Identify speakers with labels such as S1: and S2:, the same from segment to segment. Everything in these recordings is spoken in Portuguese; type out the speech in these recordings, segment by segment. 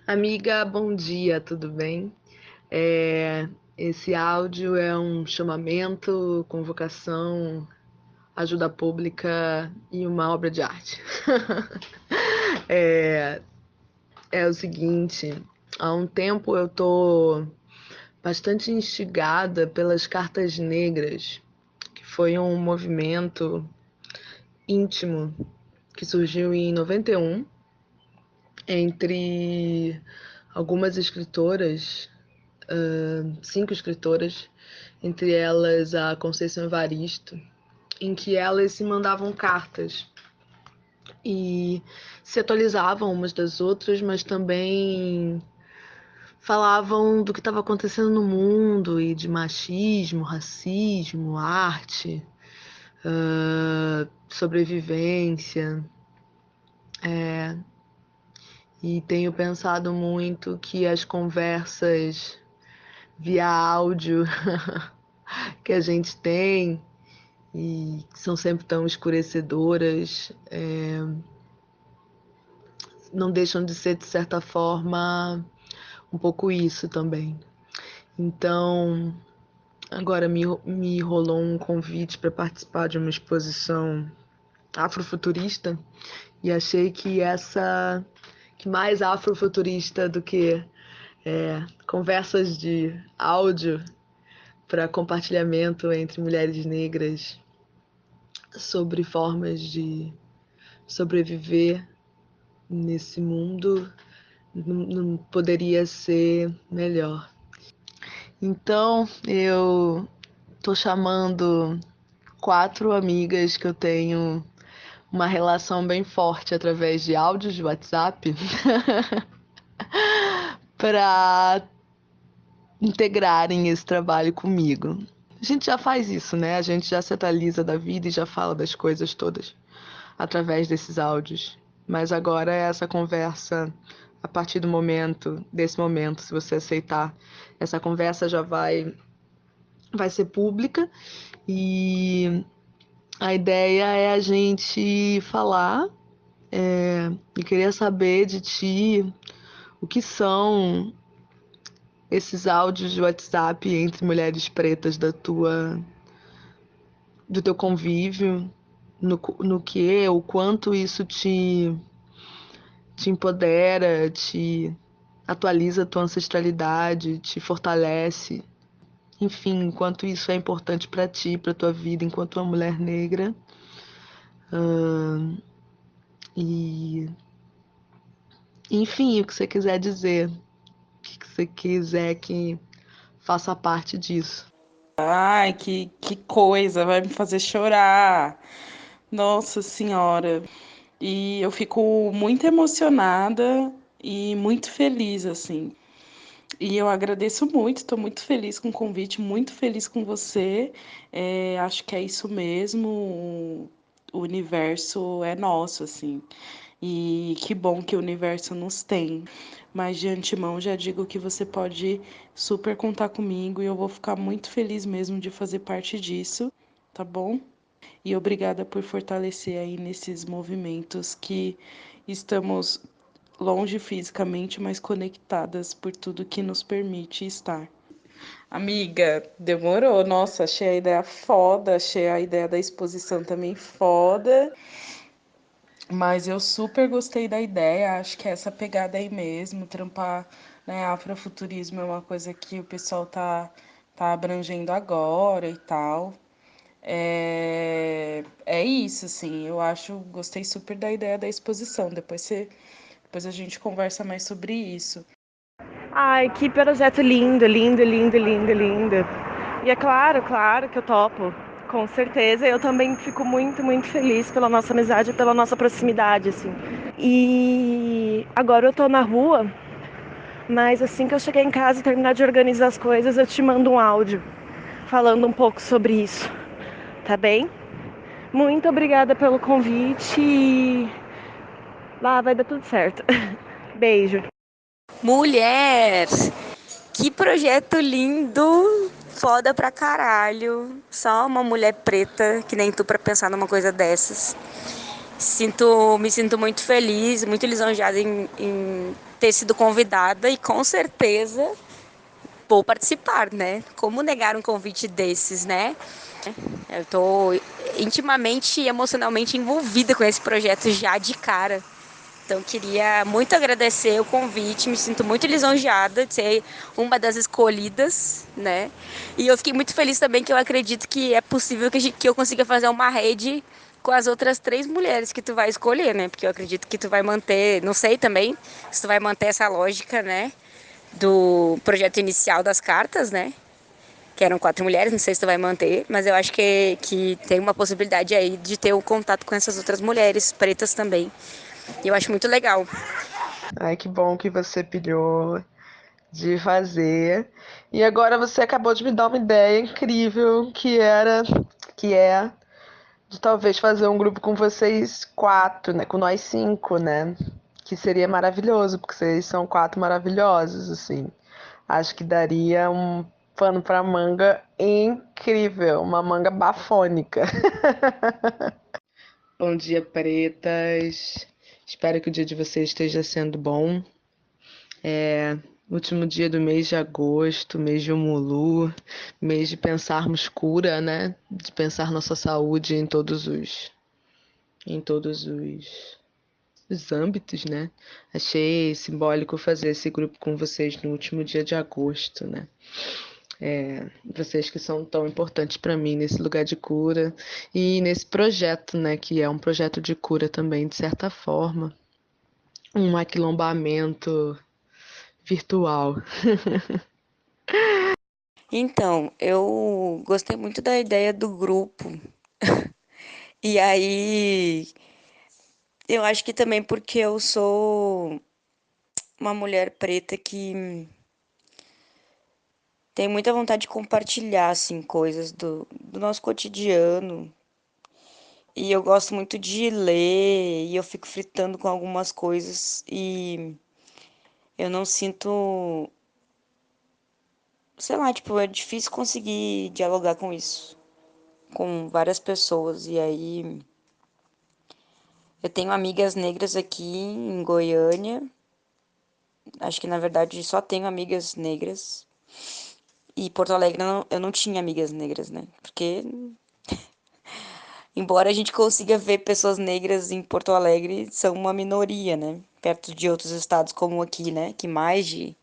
S1: Amiga, bom dia, tudo bem? É, Esse áudio é um chamamento, convocação, ajuda pública e uma obra de arte. É, é o seguinte, há um tempo eu tô bastante instigada pelas cartas negras, que foi um movimento íntimo que surgiu em 91 entre algumas escritoras, 5 escritoras, entre elas a Conceição Evaristo, em que elas se mandavam cartas e se atualizavam umas das outras, mas também falavam do que estava acontecendo no mundo e de machismo, racismo, arte, sobrevivência. E tenho pensado muito que as conversas via áudio que a gente tem e que são sempre tão escurecedoras, não deixam de ser, de certa forma, um pouco isso também. Então, agora me rolou um convite para participar de uma exposição afrofuturista e achei que mais afrofuturista do que conversas de áudio para compartilhamento entre mulheres negras sobre formas de sobreviver nesse mundo não poderia ser melhor. Então, eu tô chamando 4 amigas que eu tenho uma relação bem forte através de áudios de WhatsApp para integrarem esse trabalho comigo. A gente já faz isso, né? A gente já se atualiza da vida e já fala das coisas todas através desses áudios. Mas agora é essa conversa, a partir desse momento, se você aceitar, essa conversa já vai ser pública e a ideia é a gente falar e queria saber de ti o que são esses áudios de WhatsApp entre mulheres pretas do teu convívio, no que, o quanto isso te empodera, te atualiza a tua ancestralidade, te fortalece. Enfim, enquanto isso é importante para ti, para tua vida enquanto uma mulher negra. E enfim, o que você quiser dizer, o que você quiser que faça parte disso.
S2: Ai, que coisa, vai me fazer chorar. Nossa Senhora. E eu fico muito emocionada e muito feliz, assim. E eu agradeço muito, estou muito feliz com o convite, muito feliz com você. Acho que é isso mesmo. O universo é nosso, assim. E que bom que o universo nos tem. Mas de antemão já digo que você pode super contar comigo e eu vou ficar muito feliz mesmo de fazer parte disso, tá bom? E obrigada por fortalecer aí nesses movimentos que estamos longe fisicamente, mas conectadas por tudo que nos permite estar. Amiga, demorou. Nossa, achei a ideia foda, achei a ideia da exposição também foda. Mas eu super gostei da ideia, acho que é essa pegada aí mesmo, trampar, né, afrofuturismo é uma coisa que o pessoal tá abrangendo agora e tal. É isso, assim, eu acho, gostei super da ideia da exposição. Depois a gente conversa mais sobre isso.
S3: Ai, que projeto lindo, lindo, lindo, lindo, lindo. E é claro, claro que eu topo. Com certeza, eu também fico muito, muito feliz pela nossa amizade, e pela nossa proximidade, assim. E agora eu tô na rua, mas assim que eu chegar em casa e terminar de organizar as coisas, eu te mando um áudio falando um pouco sobre isso, tá bem? Muito obrigada pelo convite e lá vai dar tudo certo. Beijo.
S4: Mulher, que projeto lindo, foda pra caralho. Só uma mulher preta, que nem tu, pra pensar numa coisa dessas. Me sinto muito feliz, muito lisonjeada em ter sido convidada e com certeza vou participar, né? Como negar um convite desses, né? Eu tô intimamente e emocionalmente envolvida com esse projeto já de cara. Então, queria muito agradecer o convite, me sinto muito lisonjeada de ser uma das escolhidas, né? E eu fiquei muito feliz também que eu acredito que é possível que eu consiga fazer uma rede com as outras 3 mulheres que tu vai escolher, né? Porque eu acredito que tu vai manter, não sei também se tu vai manter essa lógica, né? Do projeto inicial das cartas, né? Que eram 4 mulheres, não sei se tu vai manter, mas eu acho que tem uma possibilidade aí de ter o contato com essas outras mulheres pretas também. E eu acho muito legal.
S1: Ai, que bom que você pilhou de fazer. E agora você acabou de me dar uma ideia incrível que é de talvez fazer um grupo com vocês 4, né? Com nós 5, né? Que seria maravilhoso, porque vocês são 4 maravilhosos, assim. Acho que daria um pano pra manga incrível, uma manga bafônica. Bom dia, pretas. Espero que o dia de vocês esteja sendo bom. Último dia do mês de agosto, mês de Umulu, mês de pensarmos cura, né? De pensar nossa saúde em todos os âmbitos, né? Achei simbólico fazer esse grupo com vocês no último dia de agosto, né? Vocês que são tão importantes para mim nesse lugar de cura e nesse projeto, né? Que é um projeto de cura também, de certa forma. Um aquilombamento virtual.
S4: Então, eu gostei muito da ideia do grupo. E aí, eu acho que também porque eu sou uma mulher preta que tem muita vontade de compartilhar, assim, coisas do nosso cotidiano. E eu gosto muito de ler, e eu fico fritando com algumas coisas, e eu não sinto, sei lá, tipo, é difícil conseguir dialogar com isso, com várias pessoas. E aí, eu tenho amigas negras aqui em Goiânia, acho que na verdade só tenho amigas negras. E Porto Alegre eu não tinha amigas negras, né? Porque, embora a gente consiga ver pessoas negras em Porto Alegre, são uma minoria, né? Perto de outros estados como aqui, né? Que mais de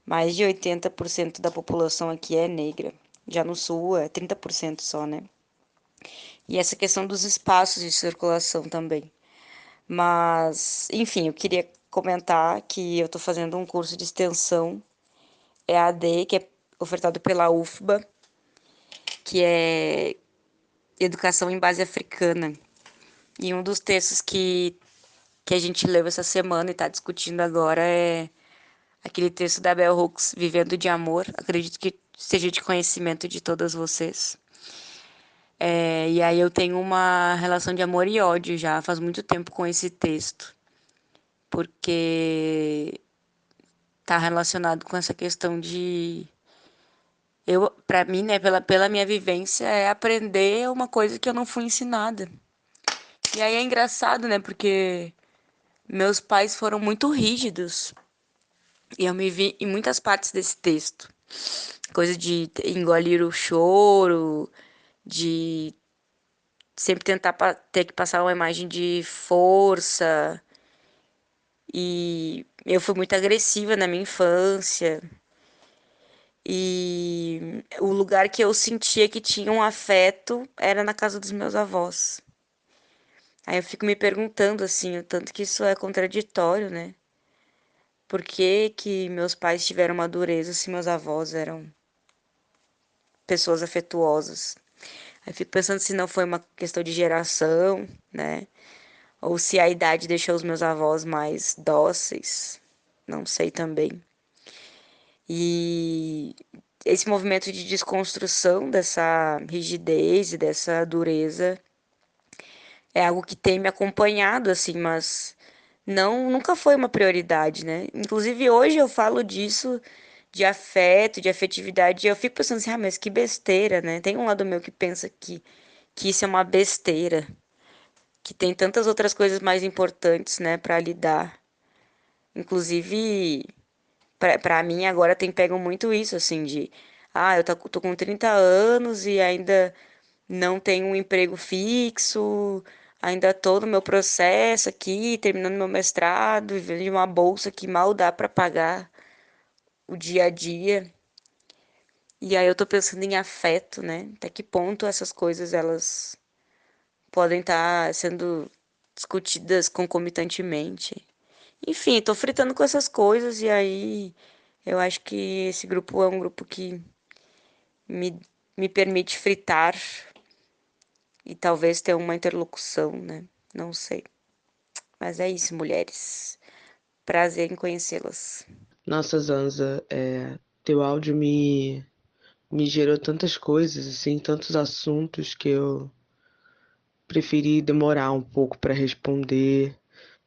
S4: 80% da população aqui é negra. Já no sul é 30% só, né? E essa questão dos espaços de circulação também. Mas, enfim, eu queria comentar que eu tô fazendo um curso de extensão EAD, que é ofertado pela UFBA, que é Educação em Base Africana. E um dos textos que a gente leu essa semana e está discutindo agora é aquele texto da Bell Hooks, Vivendo de Amor. Acredito que seja de conhecimento de todas vocês. E aí eu tenho uma relação de amor e ódio já faz muito tempo com esse texto, porque está relacionado com essa questão de para mim, né, pela minha vivência, é aprender uma coisa que eu não fui ensinada. E aí é engraçado, né, porque meus pais foram muito rígidos e eu me vi em muitas partes desse texto. Coisa de engolir o choro, de sempre tentar ter que passar uma imagem de força. E eu fui muito agressiva na minha infância. E o lugar que eu sentia que tinha um afeto era na casa dos meus avós. Aí eu fico me perguntando assim, o tanto que isso é contraditório, né? Por que que meus pais tiveram uma dureza se meus avós eram pessoas afetuosas? Aí fico pensando se não foi uma questão de geração, né? Ou se a idade deixou os meus avós mais dóceis. Não sei também. E esse movimento de desconstrução dessa rigidez e dessa dureza é algo que tem me acompanhado, assim, mas nunca foi uma prioridade, né? Inclusive hoje eu falo disso, de afeto, de afetividade, e eu fico pensando assim, mas que besteira, né? Tem um lado meu que pensa que isso é uma besteira, que tem tantas outras coisas mais importantes, né, para lidar. Inclusive, pra mim agora tem pego muito isso, assim, de, eu tô com 30 anos e ainda não tenho um emprego fixo, ainda tô no meu processo aqui, terminando meu mestrado, vivendo de uma bolsa que mal dá pra pagar o dia a dia. E aí eu tô pensando em afeto, né? Até que ponto essas coisas elas podem estar sendo discutidas concomitantemente. Enfim, tô fritando com essas coisas e aí eu acho que esse grupo é um grupo que me, me permite fritar e talvez ter uma interlocução, né? Não sei. Mas é isso, mulheres. Prazer em conhecê-las.
S1: Nossa, Zanza, teu áudio me gerou tantas coisas, assim, tantos assuntos que eu preferi demorar um pouco para responder,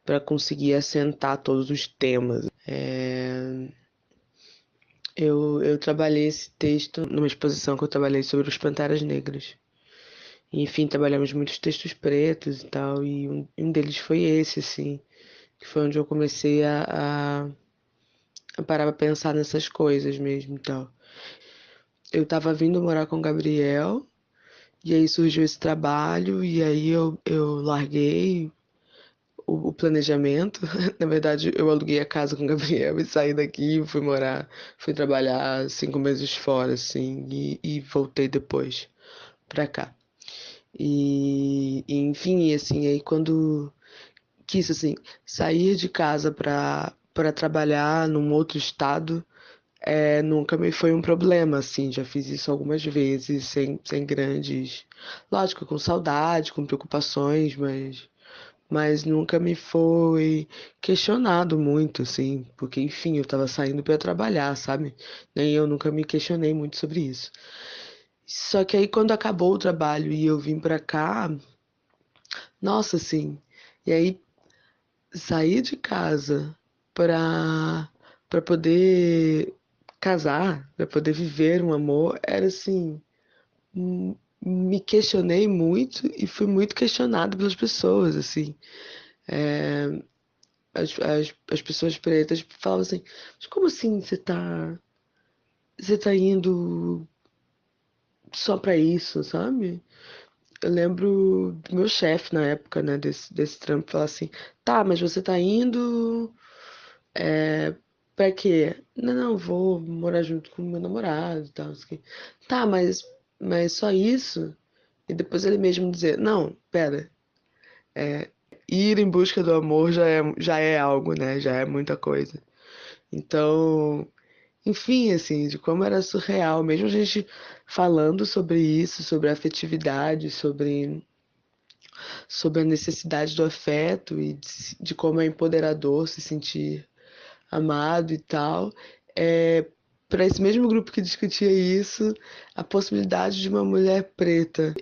S1: para conseguir assentar todos os temas. Eu trabalhei esse texto numa exposição que eu trabalhei sobre os Panteras Negras. E, enfim, trabalhamos muitos textos pretos e tal, e um deles foi esse, assim, que foi onde eu comecei a parar pra pensar nessas coisas mesmo e tal. Eu tava vindo morar com o Gabriel, e aí surgiu esse trabalho, e aí eu larguei o planejamento. Na verdade, eu aluguei a casa com o Gabriel e saí daqui, fui morar, fui trabalhar 5 meses fora, assim, e voltei depois pra cá. Enfim, assim, aí quando quis, assim, sair de casa pra trabalhar num outro estado, nunca me foi um problema, assim, já fiz isso algumas vezes, sem grandes. Lógico, com saudade, com preocupações, mas nunca me foi questionado muito, assim, porque, enfim, eu tava saindo pra trabalhar, sabe? Nem eu nunca me questionei muito sobre isso. Só que aí, quando acabou o trabalho e eu vim pra cá, nossa, assim, e aí sair de casa pra, pra poder casar, pra poder viver um amor, era assim, me questionei muito e fui muito questionado pelas pessoas, assim. É, as pessoas pretas falavam assim, mas como assim você tá indo só pra isso, sabe? Eu lembro do meu chefe na época, né, desse trampo, falar assim, tá, mas você tá indo pra quê? Não, não, vou morar junto com meu namorado e tal, não sei o quê. Tá, mas só isso? E depois ele mesmo dizer, não, pera, ir em busca do amor já é algo, né, já é muita coisa. Então, enfim, assim, de como era surreal, mesmo a gente falando sobre isso, sobre a afetividade, sobre a necessidade do afeto e de como é empoderador se sentir amado e tal. Para esse mesmo grupo que discutia isso, a possibilidade de uma mulher preta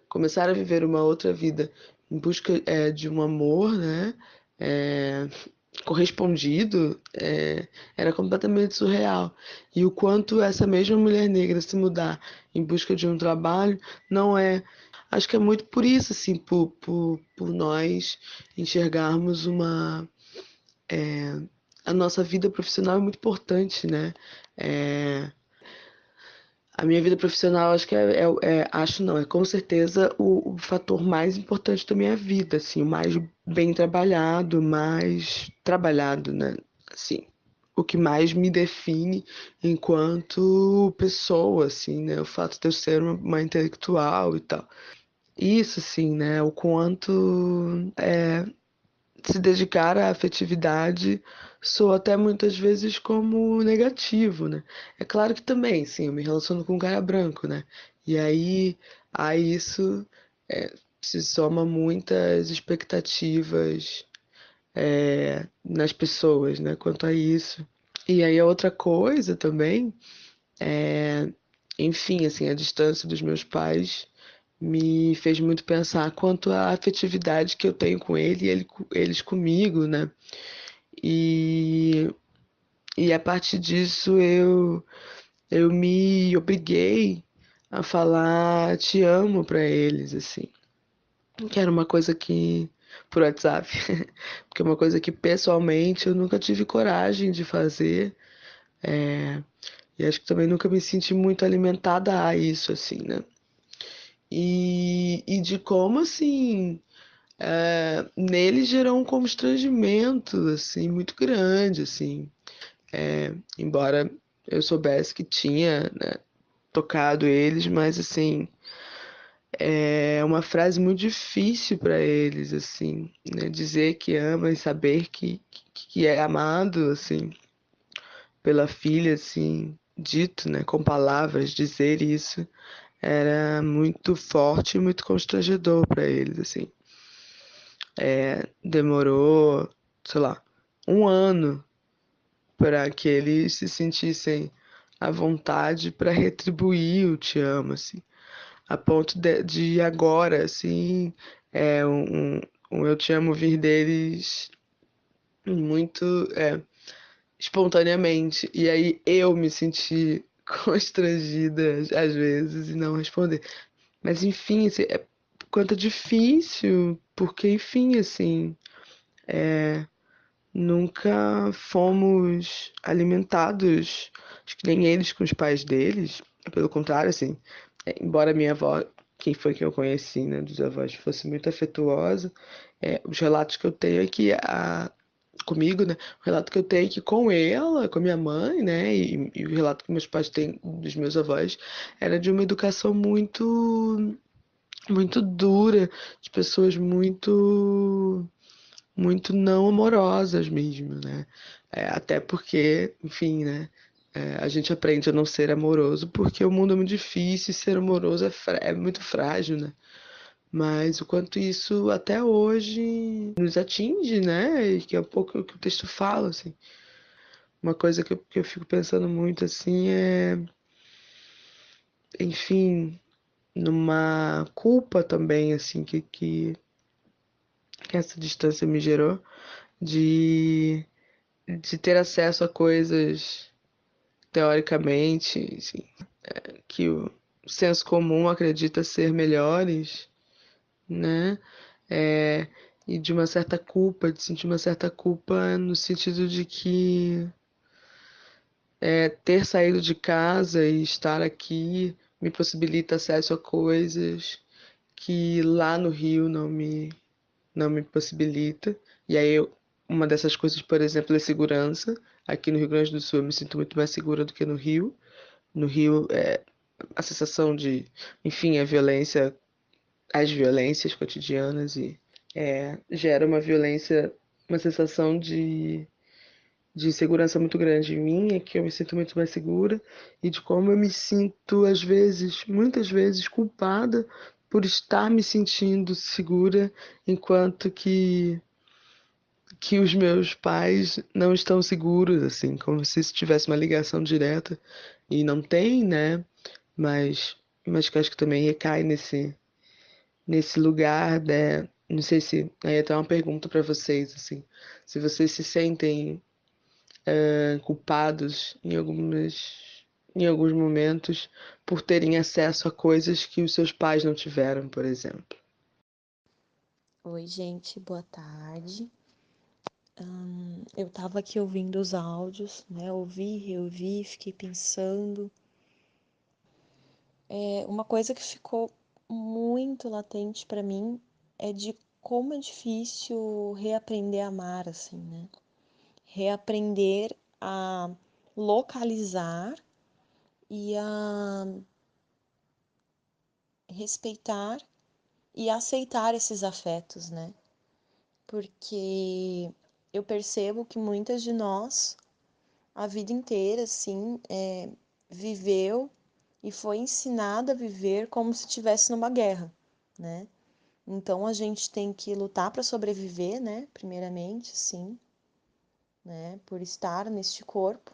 S1: começar a viver uma outra vida em busca de um amor, né? É, correspondido, era completamente surreal. E o quanto essa mesma mulher negra se mudar em busca de um trabalho não é. Acho que é muito por isso, assim, por nós enxergarmos a nossa vida profissional é muito importante, né? É, a minha vida profissional, acho que acho não, é com certeza o fator mais importante da minha vida, assim, o mais bem trabalhado, mais trabalhado, né? Assim, o que mais me define enquanto pessoa, assim, né? O fato de eu ser uma intelectual e tal. Isso, assim, né? O quanto se dedicar à afetividade soa até muitas vezes como negativo, né? É claro que também, sim, eu me relaciono com um cara branco, né? E aí a isso se soma muitas expectativas nas pessoas, né? Quanto a isso. E aí a outra coisa também, enfim, assim, a distância dos meus pais me fez muito pensar quanto à afetividade que eu tenho com ele e eles comigo, né? E, e a partir disso eu me obriguei a falar te amo pra eles, assim. que era uma coisa que por WhatsApp, porque é uma coisa que pessoalmente eu nunca tive coragem de fazer. É, e acho que também nunca me senti muito alimentada a isso, assim, né? E de como, assim, nele gerou um constrangimento, assim, muito grande, assim. Embora eu soubesse que tinha, né, tocado eles, mas, assim, é uma frase muito difícil para eles, assim, né? Dizer que ama e saber que é amado, assim, pela filha, assim, dito, né, com palavras, dizer isso era muito forte e muito constrangedor para eles, assim. Demorou, sei lá, um ano para que eles se sentissem à vontade para retribuir o te amo, assim, a ponto de agora, assim, um eu te amo vir deles muito espontaneamente. E aí eu me senti constrangida às vezes e não responder. Mas enfim, assim, quanto é difícil, porque enfim, assim, nunca fomos alimentados, acho que nem eles com os pais deles, pelo contrário, assim, embora minha avó, quem foi que eu conheci, né, dos avós, fosse muito afetuosa, os relatos que eu tenho é que comigo, né, o relato que eu tenho é que com ela, com a minha mãe, né, e o relato que meus pais têm dos meus avós, era de uma educação muito dura, de pessoas muito não amorosas mesmo, né? Até porque, enfim, né? A gente aprende a não ser amoroso porque o mundo é muito difícil e ser amoroso é muito frágil, né? Mas o quanto isso até hoje nos atinge, né? E que é um pouco o que o texto fala, assim. Uma coisa que eu fico pensando muito, assim, enfim, numa culpa também, assim, que essa distância me gerou de ter acesso a coisas teoricamente, assim, que o senso comum acredita ser melhores, né? É, e de uma certa culpa, de sentir uma certa culpa no sentido de que ter saído de casa e estar aqui me possibilita acesso a coisas que lá no Rio não me possibilita. E aí, uma dessas coisas, por exemplo, é segurança. Aqui no Rio Grande do Sul eu me sinto muito mais segura do que no Rio. No Rio, a sensação de, enfim, as violências cotidianas e gera uma sensação de insegurança muito grande em mim, é que eu me sinto muito mais segura e de como eu me sinto, às vezes, muitas vezes, culpada por estar me sentindo segura, enquanto que os meus pais não estão seguros, assim, como se isso tivesse uma ligação direta e não tem, né? Mas que eu acho que também recai nesse lugar, né? Não sei se aí é até uma pergunta para vocês, assim, se vocês se sentem culpados em alguns momentos por terem acesso a coisas que os seus pais não tiveram, por exemplo.
S5: Oi, gente, boa tarde. Eu tava aqui ouvindo os áudios, né? Ouvi, reouvi, fiquei pensando. Uma coisa que ficou muito latente pra mim é de como é difícil reaprender a amar, assim, né? Reaprender a localizar e a respeitar e aceitar esses afetos, né? Porque eu percebo que muitas de nós a vida inteira, assim, viveu e foi ensinada a viver como se estivesse numa guerra, né? Então a gente tem que lutar para sobreviver, né? Primeiramente, sim, né? Por estar neste corpo,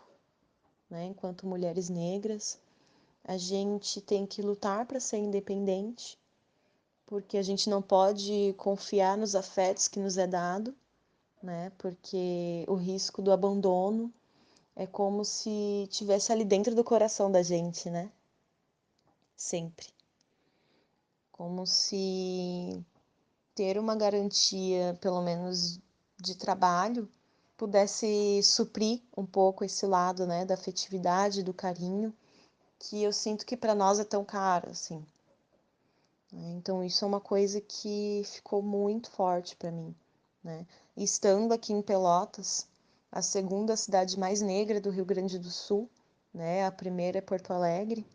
S5: né? Enquanto mulheres negras, a gente tem que lutar para ser independente, porque a gente não pode confiar nos afetos que nos é dado, né? Porque o risco do abandono é como se tivesse ali dentro do coração da gente, né? Sempre. Como se ter uma garantia, pelo menos de trabalho, pudesse suprir um pouco esse lado, né, da afetividade, do carinho, que eu sinto que para nós é tão caro, assim. Então isso é uma coisa que ficou muito forte para mim, né? E estando aqui em Pelotas, a segunda cidade mais negra do Rio Grande do Sul, né? A primeira é Porto Alegre.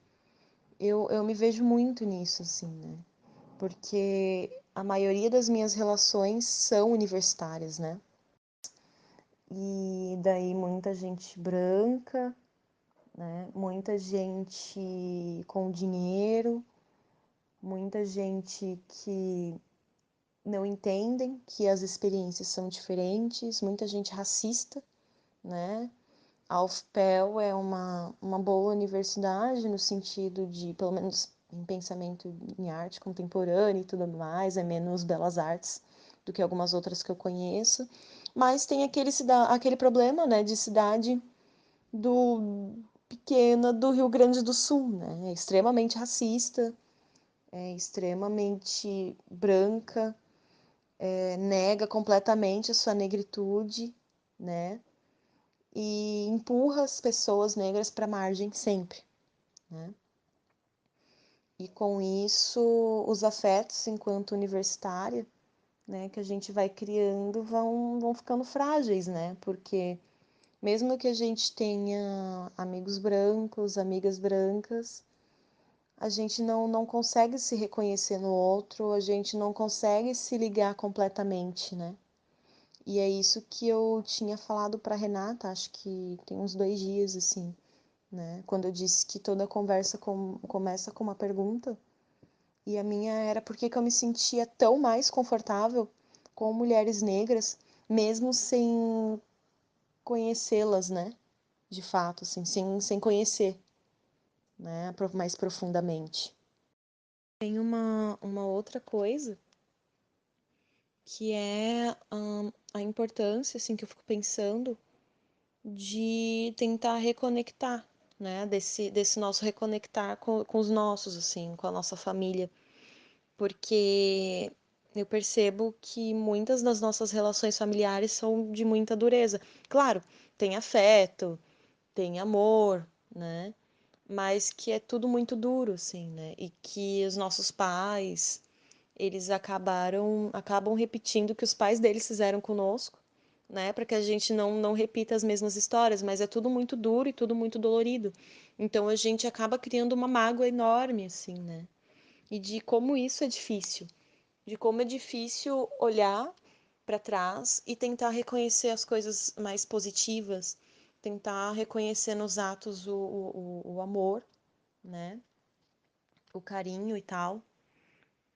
S5: Eu me vejo muito nisso, assim, né? Porque a maioria das minhas relações são universitárias, né? E daí muita gente branca, né? Muita gente com dinheiro, muita gente que não entendem que as experiências são diferentes, muita gente racista, né? A UFPEL é uma boa universidade no sentido de, pelo menos em pensamento em arte contemporânea e tudo mais, é menos belas artes do que algumas outras que eu conheço, mas tem aquele problema, né, de cidade do pequena do Rio Grande do Sul, né? É extremamente racista, é extremamente branca, nega completamente a sua negritude, né? E empurra as pessoas negras para a margem sempre, né? E com isso, os afetos enquanto universitária, né, que a gente vai criando vão ficando frágeis, né? Porque mesmo que a gente tenha amigos brancos, amigas brancas, a gente não consegue se reconhecer no outro, a gente não consegue se ligar completamente, né? E é isso que eu tinha falado para Renata, acho que tem uns 2 dias, assim, né? Quando eu disse que toda conversa começa com uma pergunta, e a minha era por que que eu me sentia tão mais confortável com mulheres negras, mesmo sem conhecê-las, né? De fato, assim, sem conhecer, né? Mais profundamente. Tem uma outra coisa que é a importância, assim, que eu fico pensando de tentar reconectar, né? Desse nosso reconectar com os nossos, assim, com a nossa família. Porque eu percebo que muitas das nossas relações familiares são de muita dureza. Claro, tem afeto, tem amor, né? Mas que é tudo muito duro, assim, né? E que os nossos pais, eles acabam repetindo o que os pais deles fizeram conosco, né? Para que a gente não repita as mesmas histórias, mas é tudo muito duro e tudo muito dolorido. Então a gente acaba criando uma mágoa enorme, assim, né? E de como isso é difícil, de como é difícil olhar para trás e tentar reconhecer as coisas mais positivas, tentar reconhecer nos atos o amor, né? O carinho e tal.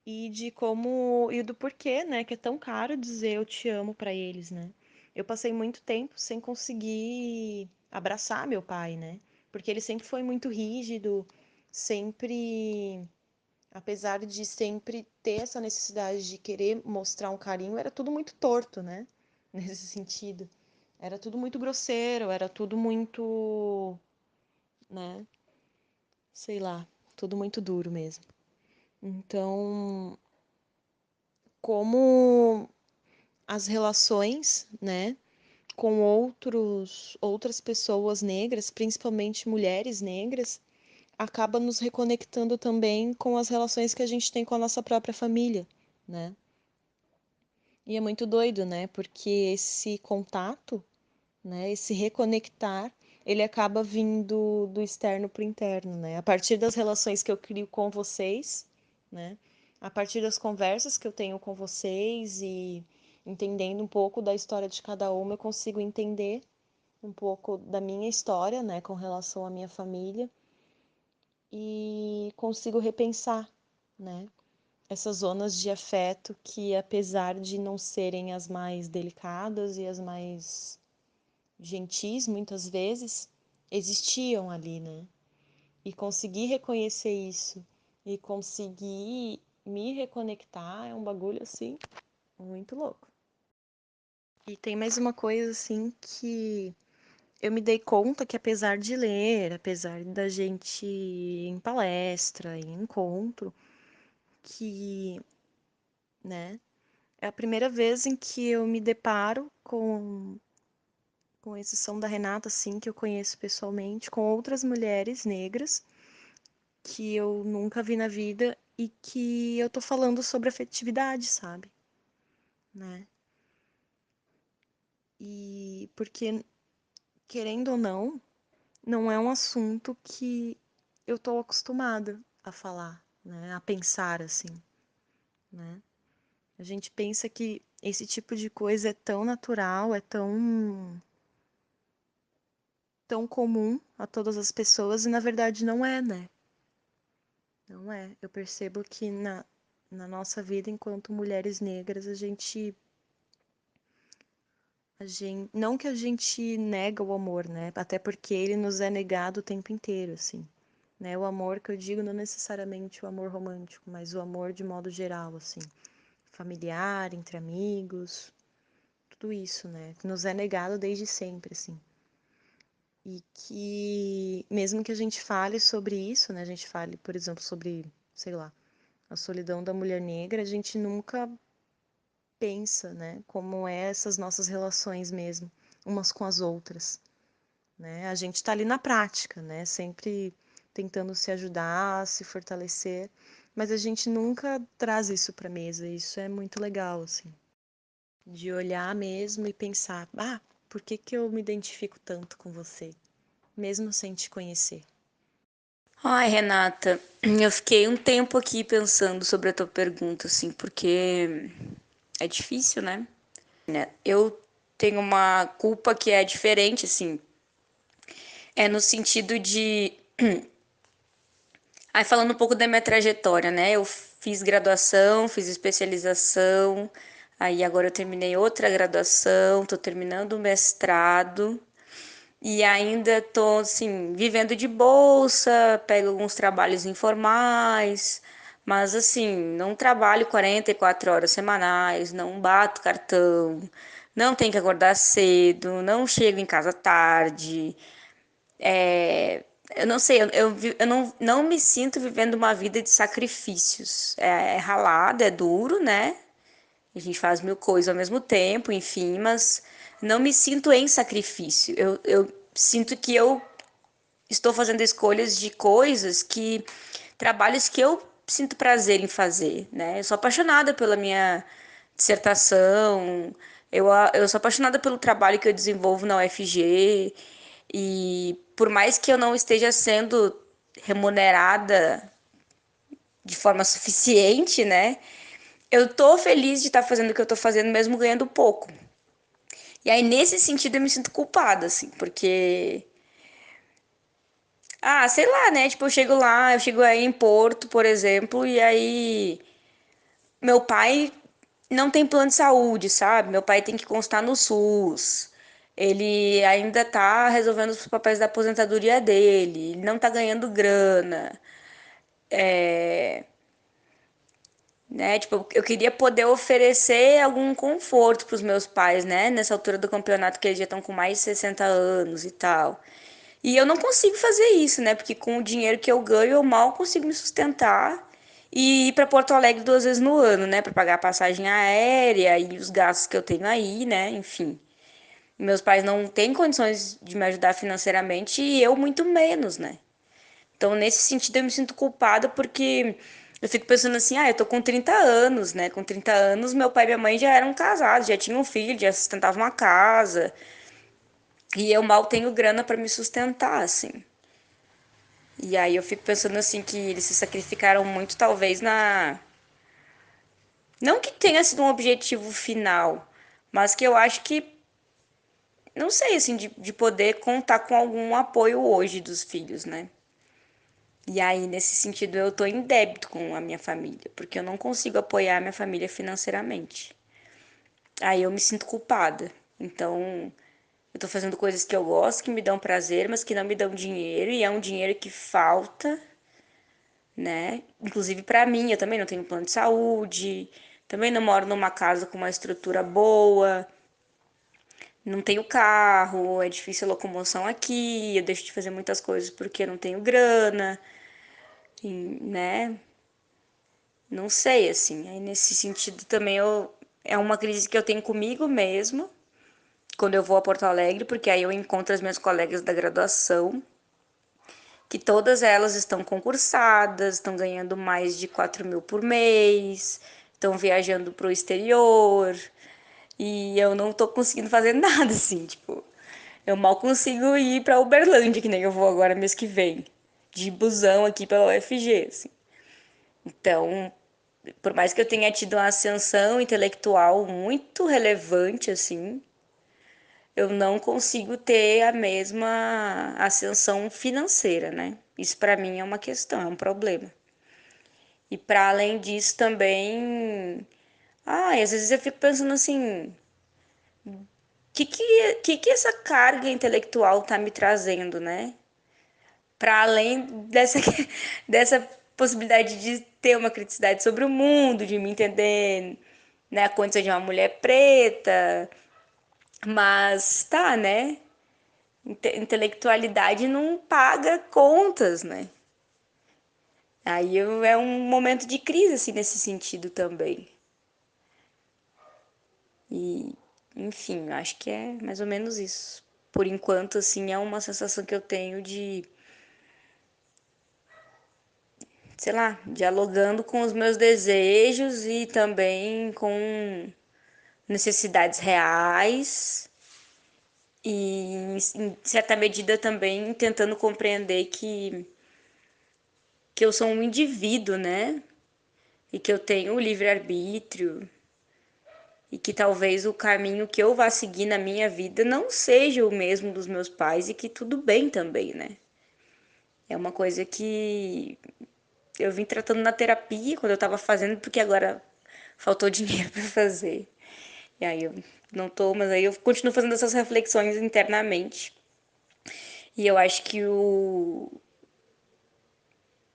S5: E de como e do porquê, né, que é tão caro dizer eu te amo para eles, né? Eu passei muito tempo sem conseguir abraçar meu pai, né? Porque ele sempre foi muito rígido, sempre, apesar de sempre ter essa necessidade de querer mostrar um carinho, era tudo muito torto, né? Nesse sentido. Era tudo muito grosseiro, era tudo muito, né? Sei lá, tudo muito duro mesmo. Então, como as relações, né, com outras pessoas negras, principalmente mulheres negras, acaba nos reconectando também com as relações que a gente tem com a nossa própria família, né? E é muito doido, né? Porque esse contato, né, esse reconectar, ele acaba vindo do externo para o interno, né? A partir das relações que eu crio com vocês, né? A partir das conversas que eu tenho com vocês e entendendo um pouco da história de cada uma, eu consigo entender um pouco da minha história, né, com relação à minha família e consigo repensar, né, essas zonas de afeto que, apesar de não serem as mais delicadas e as mais gentis, muitas vezes, existiam ali, né? E conseguir reconhecer isso e conseguir me reconectar é um bagulho assim muito louco. E tem mais uma coisa assim que eu me dei conta que apesar de ler, apesar da gente ir em palestra, em encontro, que, né, é a primeira vez em que eu me deparo com exceção da Renata, assim, que eu conheço pessoalmente, com outras mulheres negras que eu nunca vi na vida e que eu tô falando sobre afetividade, sabe? Né? E porque, querendo ou não, não é um assunto que eu tô acostumada a falar, né? A pensar assim, né? A gente pensa que esse tipo de coisa é tão natural, é tão comum a todas as pessoas e na verdade não é, né? Não é. Eu percebo que na nossa vida enquanto mulheres negras não que a gente nega o amor, né? Até porque ele nos é negado o tempo inteiro, assim. Né? O amor que eu digo não necessariamente o amor romântico, mas o amor de modo geral, assim. Familiar, entre amigos, tudo isso, né? Que nos é negado desde sempre, assim. E que, mesmo que a gente fale sobre isso, né? A gente fale, por exemplo, sobre, sei lá, a solidão da mulher negra, a gente nunca pensa, né? Como é essas nossas relações mesmo, umas com as outras, né? A gente está ali na prática, né? Sempre tentando se ajudar, se fortalecer, mas a gente nunca traz isso para mesa. Isso é muito legal, assim, de olhar mesmo e pensar, por que que eu me identifico tanto com você, mesmo sem te conhecer?
S4: Ai, Renata, eu fiquei um tempo aqui pensando sobre a tua pergunta, assim, porque é difícil, né? Eu tenho uma culpa que é diferente, assim, é no sentido de. Aí, falando um pouco da minha trajetória, né? Eu fiz graduação, fiz especialização, aí agora eu terminei outra graduação, tô terminando o mestrado. E ainda tô, assim, vivendo de bolsa, pego alguns trabalhos informais, mas, assim, não trabalho 44 horas semanais, não bato cartão, não tenho que acordar cedo, não chego em casa tarde. Eu não sei, eu não me sinto vivendo uma vida de sacrifícios. É ralado, é duro, né? A gente faz mil coisas ao mesmo tempo, enfim, mas não me sinto em sacrifício. Eu sinto que eu estou fazendo escolhas de coisas trabalhos que eu sinto prazer em fazer, né? Eu sou apaixonada pela minha dissertação, eu sou apaixonada pelo trabalho que eu desenvolvo na UFG, e por mais que eu não esteja sendo remunerada de forma suficiente, né? Eu tô feliz de estar fazendo o que eu tô fazendo, mesmo ganhando pouco. E aí, nesse sentido, eu me sinto culpada, assim, porque. Sei lá, né? Tipo, eu chego aí em Porto, por exemplo, e aí. Meu pai não tem plano de saúde, sabe? Meu pai tem que constar no SUS. Ele ainda tá resolvendo os papéis da aposentadoria dele. Ele não tá ganhando grana. Né? Tipo, eu queria poder oferecer algum conforto para os meus pais, né? Nessa altura do campeonato que eles já estão com mais de 60 anos e tal. E eu não consigo fazer isso, né? Porque com o dinheiro que eu ganho, eu mal consigo me sustentar e ir para Porto Alegre 2 vezes no ano, né? Para pagar a passagem aérea e os gastos que eu tenho aí, né? Enfim. Meus pais não têm condições de me ajudar financeiramente e eu muito menos, né? Então, nesse sentido, eu me sinto culpada porque eu fico pensando assim, eu tô com 30 anos, né? Com 30 anos, meu pai e minha mãe já eram casados, já tinham um filho, já sustentavam uma casa. E eu mal tenho grana para me sustentar, assim. E aí eu fico pensando assim que eles se sacrificaram muito, talvez na. Não que tenha sido um objetivo final, mas que eu acho que. Não sei, assim, de poder contar com algum apoio hoje dos filhos, né? E aí, nesse sentido, eu tô em débito com a minha família, porque eu não consigo apoiar a minha família financeiramente. Aí eu me sinto culpada. Então, eu tô fazendo coisas que eu gosto, que me dão prazer, mas que não me dão dinheiro, e é um dinheiro que falta, né? Inclusive para mim, eu também não tenho plano de saúde, também não moro numa casa com uma estrutura boa, não tenho carro, é difícil a locomoção aqui, eu deixo de fazer muitas coisas porque eu não tenho grana, né? Não sei, assim. Aí nesse sentido também é uma crise que eu tenho comigo mesma, quando eu vou a Porto Alegre, porque aí eu encontro as minhas colegas da graduação, que todas elas estão concursadas, estão ganhando mais de 4.000 por mês, estão viajando para o exterior, e eu não tô conseguindo fazer nada assim, tipo, eu mal consigo ir para Uberlândia, que nem eu vou agora mês que vem, de busão aqui pela UFG, assim. Então, por mais que eu tenha tido uma ascensão intelectual muito relevante, assim, eu não consigo ter a mesma ascensão financeira, né? Isso para mim é uma questão, é um problema. E para além disso também, às vezes eu fico pensando assim, que essa carga intelectual tá me trazendo, né? Para além dessa dessa possibilidade de ter uma criticidade sobre o mundo, de me entender, né, a condição de uma mulher preta, mas tá, né? Intelectualidade não paga contas, né? Aí é um momento de crise, assim, nesse sentido também. E, enfim, acho que é mais ou menos isso. Por enquanto, assim, é uma sensação que eu tenho de, sei lá, dialogando com os meus desejos e também com necessidades reais e, em certa medida, também tentando compreender que eu sou um indivíduo, né? E que eu tenho o livre-arbítrio e que talvez o caminho que eu vá seguir na minha vida não seja o mesmo dos meus pais e que tudo bem também, né? É uma coisa que eu vim tratando na terapia quando eu tava fazendo, porque agora faltou dinheiro para fazer. E aí eu não tô, mas aí eu continuo fazendo essas reflexões internamente. E eu acho que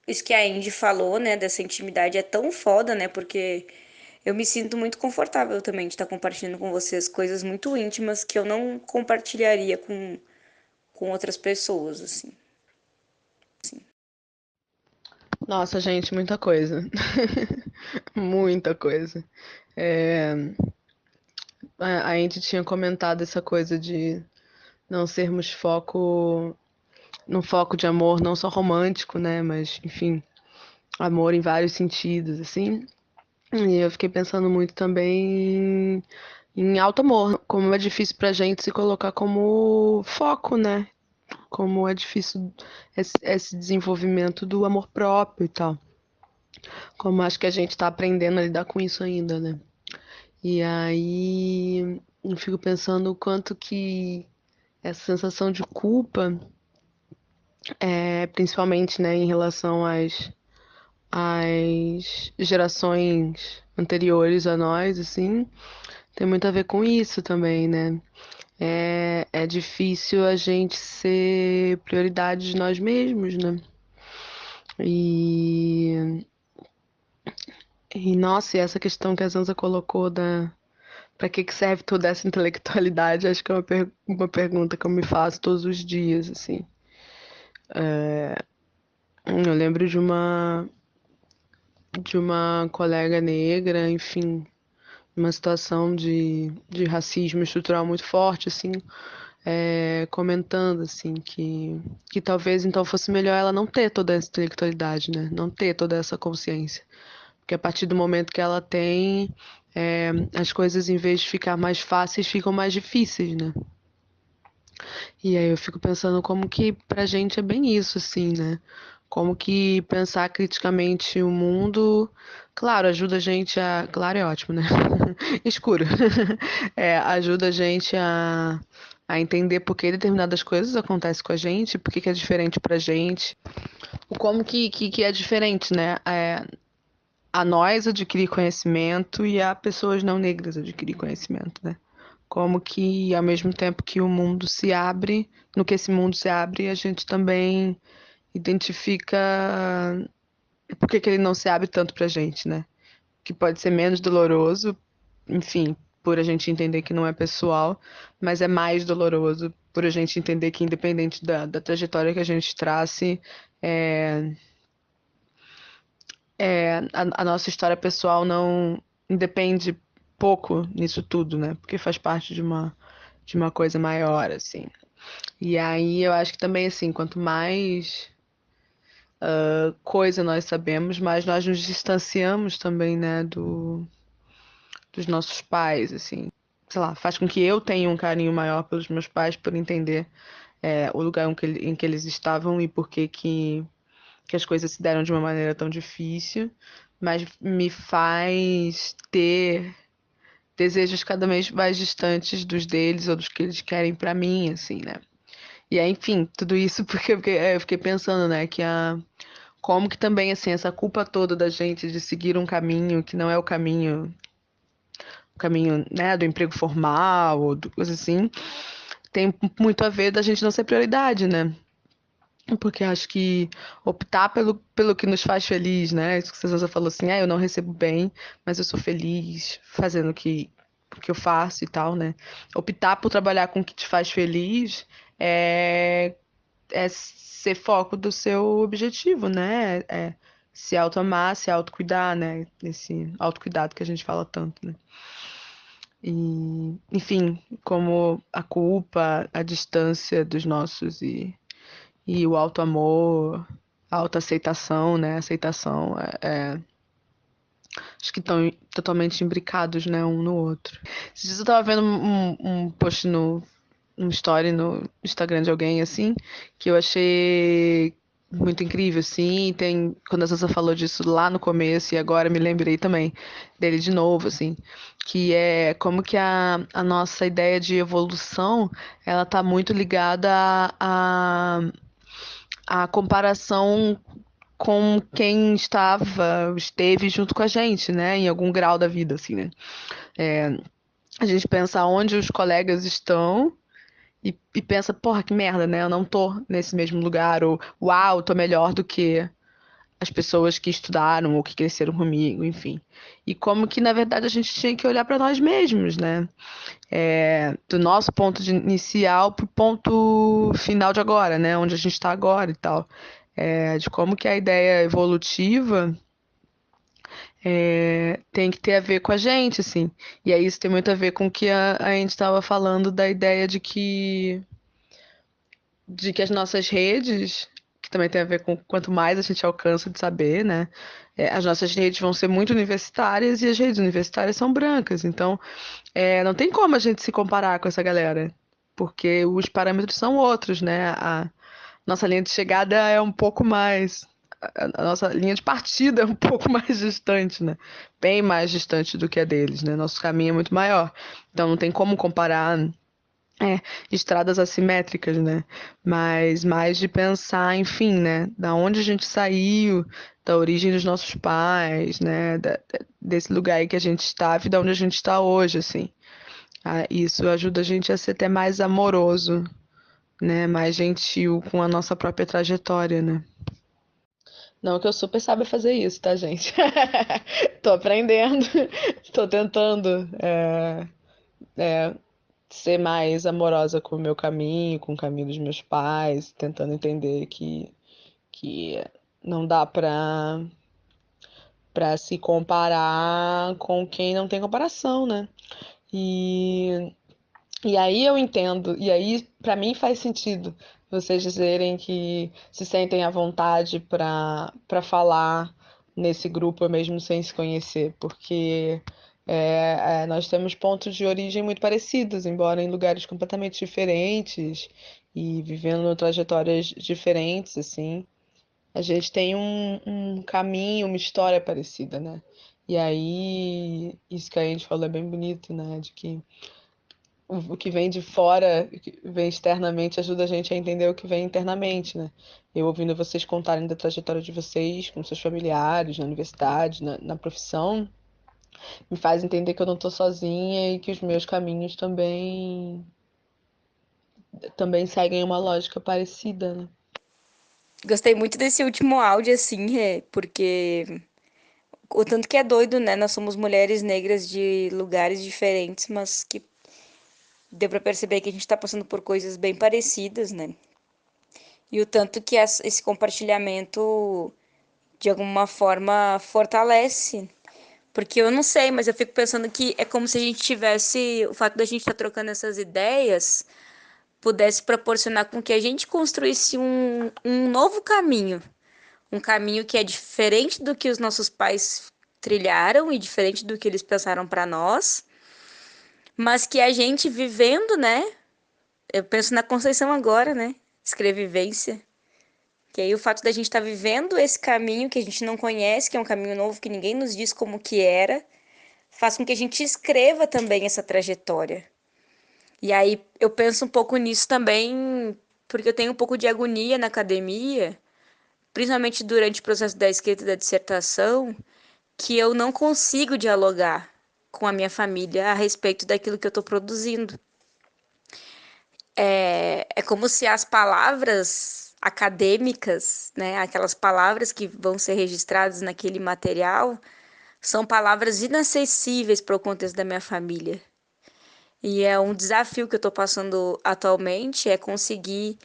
S4: isso que a Indy falou, né, dessa intimidade é tão foda, né? Porque eu me sinto muito confortável também de estar compartilhando com vocês coisas muito íntimas que eu não compartilharia com outras pessoas, assim.
S1: Nossa, gente, muita coisa. Muita coisa. É, a gente tinha comentado essa coisa de não sermos foco, num foco de amor não só romântico, né? Mas, enfim, amor em vários sentidos, assim. E eu fiquei pensando muito também em alto amor, como é difícil pra gente se colocar como foco, né? Como é difícil esse desenvolvimento do amor próprio e tal. Como acho que a gente tá aprendendo a lidar com isso ainda, né? E aí eu fico pensando o quanto que essa sensação de culpa, principalmente, né, em relação às gerações anteriores a nós, assim, tem muito a ver com isso também, né? É difícil a gente ser prioridade de nós mesmos, né? E, nossa, e essa questão que a Zanza colocou da para que serve toda essa intelectualidade, acho que é uma pergunta que eu me faço todos os dias, assim. Eu lembro de uma colega negra, enfim, uma situação de racismo estrutural muito forte, assim, comentando, assim, que talvez então fosse melhor ela não ter toda essa intelectualidade, né? Não ter toda essa consciência. Porque a partir do momento que ela tem, as coisas, em vez de ficar mais fáceis, ficam mais difíceis, né? E aí eu fico pensando como que pra gente é bem isso, assim, né? Como que pensar criticamente o mundo, claro, ajuda a gente a. Claro, é ótimo, né? Escuro. Ajuda a gente a entender por que determinadas coisas acontecem com a gente, por que que é diferente pra gente, o como que é diferente, né? A nós adquirir conhecimento e a pessoas não negras adquirir conhecimento, né? Como que, ao mesmo tempo que o mundo se abre, no que esse mundo se abre, a gente também identifica por que que ele não se abre tanto pra gente, né? Que pode ser menos doloroso, enfim, por a gente entender que não é pessoal, mas é mais doloroso por a gente entender que, independente da trajetória que a gente trace, é, a nossa história pessoal não independe pouco nisso tudo, né? Porque faz parte de uma coisa maior, assim. E aí eu acho que também, assim, quanto mais coisa nós sabemos, mais nós nos distanciamos também, né, dos nossos pais, assim. Sei lá, faz com que eu tenha um carinho maior pelos meus pais por entender o lugar em que eles estavam e por que as coisas se deram de uma maneira tão difícil, mas me faz ter desejos cada vez mais distantes dos deles ou dos que eles querem pra mim, assim, né? E aí, enfim, tudo isso porque eu fiquei pensando, né, como que também, assim, essa culpa toda da gente de seguir um caminho que não é o caminho, né, do emprego formal ou coisa assim, tem muito a ver da gente não ser prioridade, né? Porque acho que optar pelo que nos faz feliz, né? Isso que você falou assim, eu não recebo bem, mas eu sou feliz fazendo o que eu faço e tal, né? Optar por trabalhar com o que te faz feliz é, é ser foco do seu objetivo, né? É se auto-amar, se autocuidar, né? Esse autocuidado que a gente fala tanto, né? E, enfim, como a culpa, a distância dos nossos e o auto-amor, a autoaceitação, né? Aceitação, acho que estão totalmente imbricados, né? Um no outro. Esses dias eu tava vendo um post um story no Instagram de alguém, assim, que eu achei muito incrível, assim. Tem, quando a Sansa falou disso lá no começo, e agora me lembrei também dele de novo, assim, que é como que a nossa ideia de evolução, ela tá muito ligada a comparação com quem esteve junto com a gente, né? Em algum grau da vida, assim, né? A gente pensa onde os colegas estão e pensa, porra, que merda, né? Eu não tô nesse mesmo lugar, ou uau, tô melhor do que as pessoas que estudaram ou que cresceram comigo, enfim. E como que, na verdade, a gente tinha que olhar para nós mesmos, né? Do nosso ponto de inicial pro ponto final de agora, né? Onde a gente está agora e tal. De como que a ideia evolutiva tem que ter a ver com a gente, assim. E aí isso tem muito a ver com o que a gente estava falando da ideia de que as nossas redes, que também tem a ver com quanto mais a gente alcança de saber, né? As nossas redes vão ser muito universitárias e as redes universitárias são brancas. Então, não tem como a gente se comparar com essa galera, porque os parâmetros são outros, né? A nossa linha de chegada é um pouco mais. A nossa linha de partida é um pouco mais distante, né? Bem mais distante do que a deles, né? Nosso caminho é muito maior. Então não tem como comparar estradas assimétricas, né? Mas mais de pensar, enfim, né? Da onde a gente saiu, da origem dos nossos pais, né? Desse lugar aí que a gente estava e da onde a gente está hoje, assim. Isso ajuda a gente a ser até mais amoroso, né? Mais gentil com a nossa própria trajetória, né? Não que eu super saiba fazer isso, tá, gente? Tô aprendendo, tô tentando ser mais amorosa com o meu caminho, com o caminho dos meus pais, tentando entender que não dá pra se comparar com quem não tem comparação, né? E, e aí eu entendo, e aí pra mim faz sentido vocês dizerem que se sentem à vontade pra falar nesse grupo mesmo sem se conhecer, porque nós temos pontos de origem muito parecidos, embora em lugares completamente diferentes e vivendo trajetórias diferentes, assim. A gente tem um caminho, uma história parecida, né? E aí, isso que a gente falou é bem bonito, né? De que o que vem de fora, o que vem externamente, ajuda a gente a entender o que vem internamente, né? Eu ouvindo vocês contarem da trajetória de vocês com seus familiares, na universidade, na profissão, me faz entender que eu não tô sozinha e que os meus caminhos também seguem uma lógica parecida, né?
S4: Gostei muito desse último áudio, assim, porque o tanto que é doido, né? Nós somos mulheres negras de lugares diferentes, mas que deu pra perceber que a gente tá passando por coisas bem parecidas, né? E o tanto que esse compartilhamento, de alguma forma, fortalece, Porque eu não sei, mas eu fico pensando que é como se a gente tivesse, o fato da gente estar trocando essas ideias pudesse proporcionar com que a gente construísse um novo caminho. Um caminho que é diferente do que os nossos pais trilharam e diferente do que eles pensaram para nós, mas que a gente vivendo, né? Eu penso na Conceição agora, né? Escrevivência. Que aí o fato da gente estar vivendo esse caminho que a gente não conhece, que é um caminho novo que ninguém nos diz como que era, faz com que a gente escreva também essa trajetória. E aí eu penso um pouco nisso também, porque eu tenho um pouco de agonia na academia, principalmente durante o processo da escrita da dissertação, que eu não consigo dialogar com a minha família a respeito daquilo que eu estou produzindo. É como se as palavras acadêmicas, né, aquelas palavras que vão ser registradas naquele material, são palavras inacessíveis para o contexto da minha família. E é um desafio que eu estou passando atualmente, é conseguir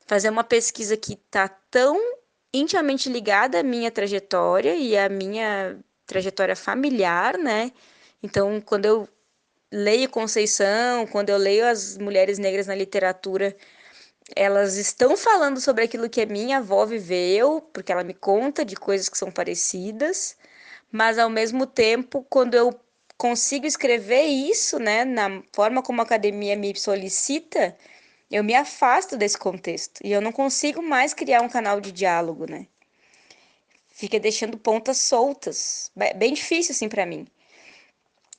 S4: fazer uma pesquisa que está tão intimamente ligada à minha trajetória e à minha trajetória familiar, né? Então, quando eu leio Conceição, quando eu leio as mulheres negras na literatura, elas estão falando sobre aquilo que a minha avó viveu, porque ela me conta de coisas que são parecidas, mas ao mesmo tempo, quando eu consigo escrever isso, né, na forma como a academia me solicita, eu me afasto desse contexto e eu não consigo mais criar um canal de diálogo, né? Fica deixando pontas soltas. Bem difícil assim para mim.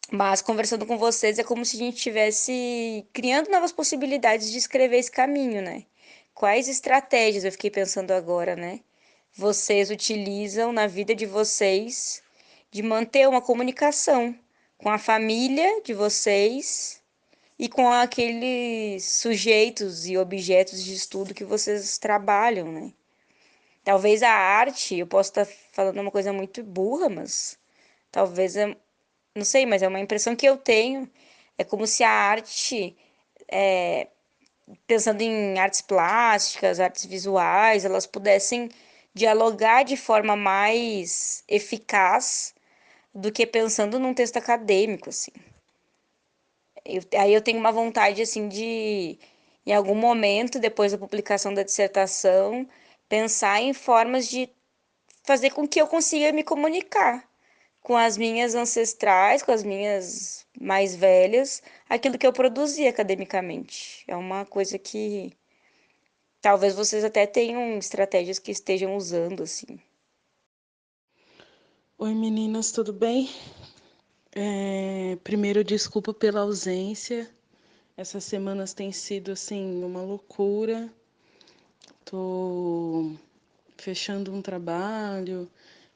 S4: Mas conversando com vocês é como se a gente estivesse criando novas possibilidades de escrever esse caminho, né? Quais estratégias eu fiquei pensando agora, né? Vocês utilizam na vida de vocês de manter uma comunicação com a família de vocês e com aqueles sujeitos e objetos de estudo que vocês trabalham, né? Talvez a arte, eu posso estar falando uma coisa muito burra, mas talvez, não sei, mas é uma impressão que eu tenho. É como se a arte, pensando em artes plásticas, artes visuais, elas pudessem dialogar de forma mais eficaz do que pensando num texto acadêmico, assim. Aí eu tenho uma vontade, assim, de, em algum momento, depois da publicação da dissertação, pensar em formas de fazer com que eu consiga me comunicar com as minhas ancestrais, com as minhas mais velhas, aquilo que eu produzi academicamente. É uma coisa que talvez vocês até tenham estratégias que estejam usando, assim.
S2: Oi meninas, tudo bem? Primeiro, desculpa pela ausência. Essas semanas têm sido assim uma loucura. Tô fechando um trabalho,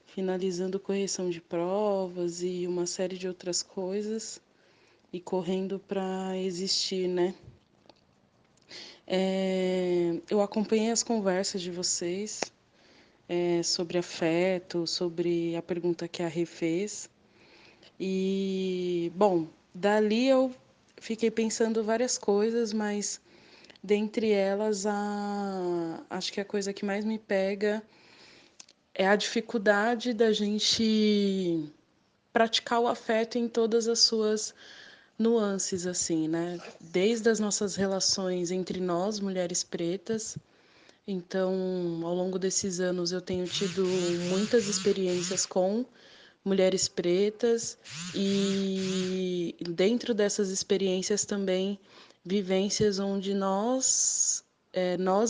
S2: finalizando correção de provas e uma série de outras coisas e correndo para existir, né? Eu acompanhei as conversas de vocês sobre afeto, sobre a pergunta que a Rê fez. E, bom, dali eu fiquei pensando várias coisas, mas dentre elas, acho que a coisa que mais me pega é a dificuldade da gente praticar o afeto em todas as suas nuances, assim, né? Desde as nossas relações entre nós, mulheres pretas. Então, ao longo desses anos, eu tenho tido muitas experiências com mulheres pretas e dentro dessas experiências também vivências onde nós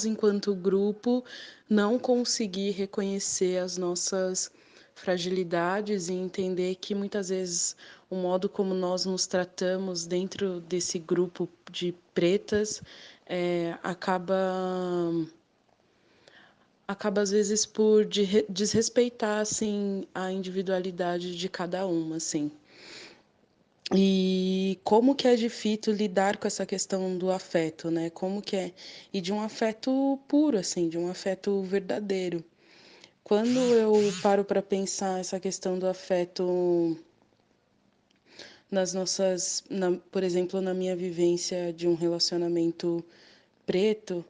S2: enquanto grupo não conseguir reconhecer as nossas fragilidades e entender que muitas vezes o modo como nós nos tratamos dentro desse grupo de pretas acaba às vezes por desrespeitar assim a individualidade de cada uma, assim. E como que é difícil lidar com essa questão do afeto, né? Como que é e de um afeto puro, assim, de um afeto verdadeiro. Quando eu paro para pensar essa questão do afeto nas nossas, por exemplo, na minha vivência de um relacionamento preto,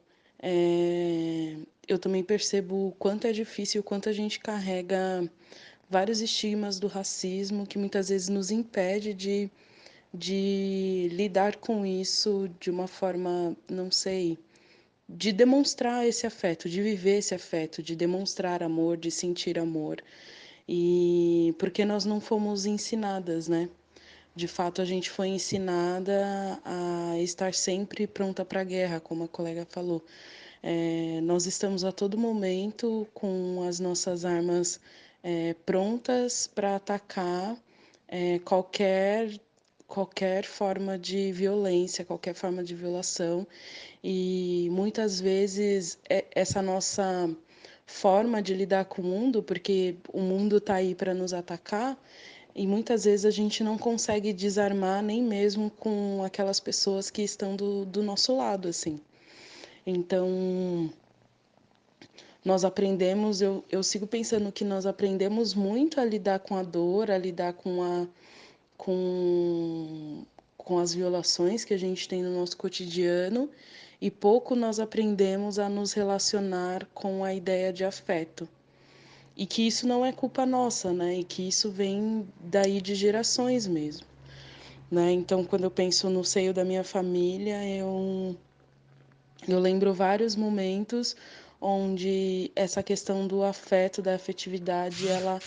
S2: eu também percebo o quanto é difícil, o quanto a gente carrega vários estigmas do racismo que muitas vezes nos impede de lidar com isso de uma forma, não sei, de demonstrar esse afeto, de viver esse afeto, de demonstrar amor, de sentir amor. E porque nós não fomos ensinadas, né? De fato, a gente foi ensinada a estar sempre pronta para a guerra, como a colega falou. Nós estamos a todo momento com as nossas armas prontas para atacar qualquer forma de violência, qualquer forma de violação. E muitas vezes essa nossa forma de lidar com o mundo, porque o mundo está aí para nos atacar, e muitas vezes a gente não consegue desarmar nem mesmo com aquelas pessoas que estão do nosso lado, assim. Então, nós aprendemos, eu sigo pensando que nós aprendemos muito a lidar com a dor, a lidar com, com as violações que a gente tem no nosso cotidiano, e pouco nós aprendemos a nos relacionar com a ideia de afeto. E que isso não é culpa nossa, né? E que isso vem daí de gerações mesmo, né? Então, quando eu penso no seio da minha família, eu lembro vários momentos onde essa questão do afeto, da afetividade, ela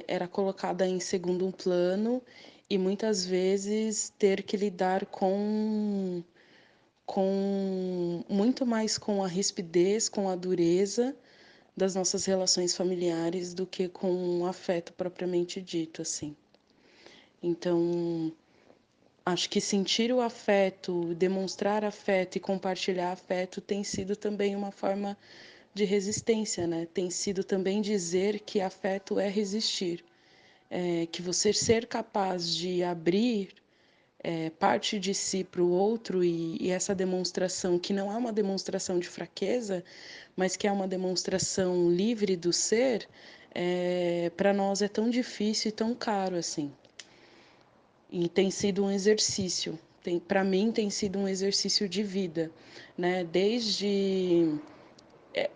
S2: era colocada em segundo plano e muitas vezes ter que lidar com muito mais com a rispidez, com a dureza das nossas relações familiares do que com o afeto propriamente dito, assim. Então, acho que sentir o afeto, demonstrar afeto e compartilhar afeto tem sido também uma forma de resistência, né? Tem sido também dizer que afeto é resistir, que você ser capaz de abrir parte de si para o outro e essa demonstração que não é uma demonstração de fraqueza, mas que é uma demonstração livre do ser, para nós é tão difícil e tão caro assim. E tem sido um exercício. Para mim tem sido um exercício de vida, né? Desde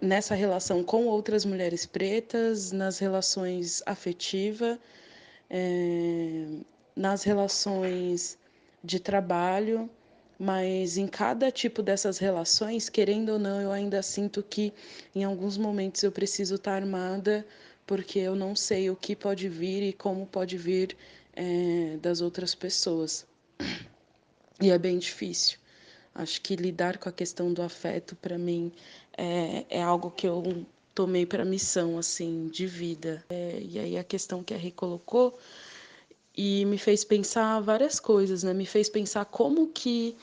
S2: nessa relação com outras mulheres pretas, nas relações afetivas, nas relações de trabalho, mas em cada tipo dessas relações, querendo ou não, eu ainda sinto que em alguns momentos eu preciso estar armada, porque eu não sei o que pode vir e como pode vir das outras pessoas. E é bem difícil. Acho que lidar com a questão do afeto, para mim, é algo que eu tomei para missão, assim, de vida. E aí a questão que a Rê colocou e me fez pensar várias coisas, né? Me fez pensar como que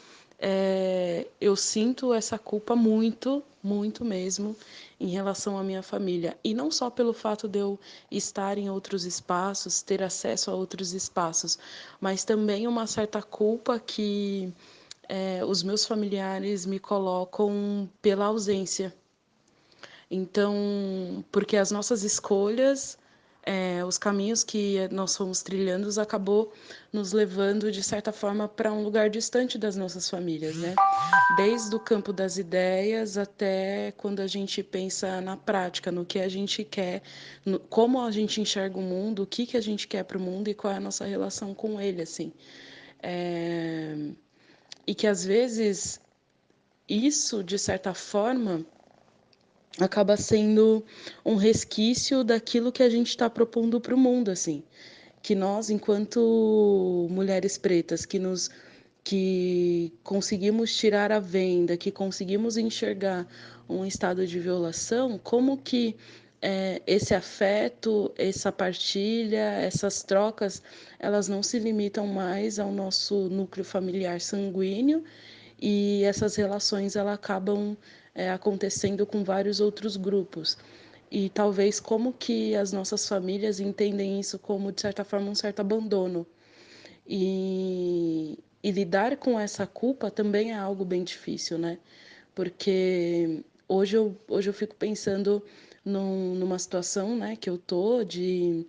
S2: eu sinto essa culpa muito, muito mesmo, em relação à minha família. E não só pelo fato de eu estar em outros espaços, ter acesso a outros espaços, mas também uma certa culpa que os meus familiares me colocam pela ausência. Então, porque as nossas escolhas, os caminhos que nós fomos trilhando, acabou nos levando, de certa forma, para um lugar distante das nossas famílias, né? Desde o campo das ideias até quando a gente pensa na prática, no que a gente quer, como a gente enxerga o mundo, o que a gente quer para o mundo e qual é a nossa relação com ele, assim. E que, às vezes, isso, de certa forma, acaba sendo um resquício daquilo que a gente está propondo para o mundo, assim, que nós, enquanto mulheres pretas, que conseguimos tirar à venda, que conseguimos enxergar um estado de violação, como que esse afeto, essa partilha, essas trocas, elas não se limitam mais ao nosso núcleo familiar sanguíneo e essas relações elas acabam acontecendo com vários outros grupos. E talvez como que as nossas famílias entendem isso como, de certa forma, um certo abandono. E lidar com essa culpa também é algo bem difícil, né? Porque hoje eu fico pensando numa situação, né, que eu tô de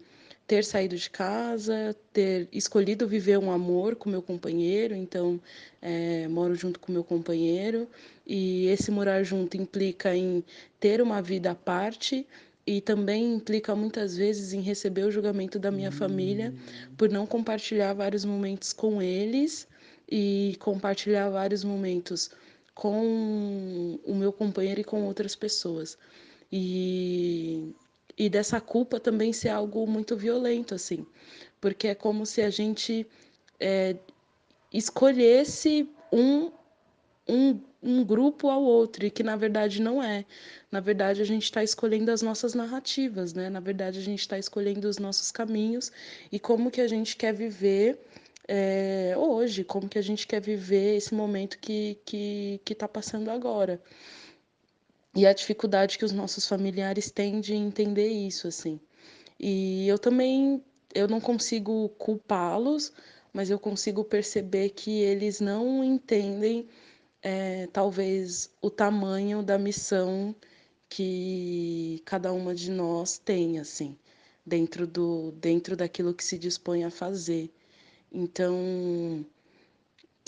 S2: ter saído de casa, ter escolhido viver um amor com meu companheiro, então moro junto com meu companheiro, e esse morar junto implica em ter uma vida à parte, e também implica muitas vezes em receber o julgamento da minha família por não compartilhar vários momentos com eles e compartilhar vários momentos com o meu companheiro e com outras pessoas. E, e dessa culpa também ser algo muito violento, assim, porque é como se a gente escolhesse um grupo ao outro, e que na verdade não é. Na verdade, a gente está escolhendo as nossas narrativas, né? Na verdade, a gente está escolhendo os nossos caminhos e como que a gente quer viver hoje, como que a gente quer viver esse momento que está passando agora. E a dificuldade que os nossos familiares têm de entender isso, assim. E eu também, eu não consigo culpá-los, mas eu consigo perceber que eles não entendem talvez o tamanho da missão que cada uma de nós tem, assim, dentro daquilo que se dispõe a fazer. Então,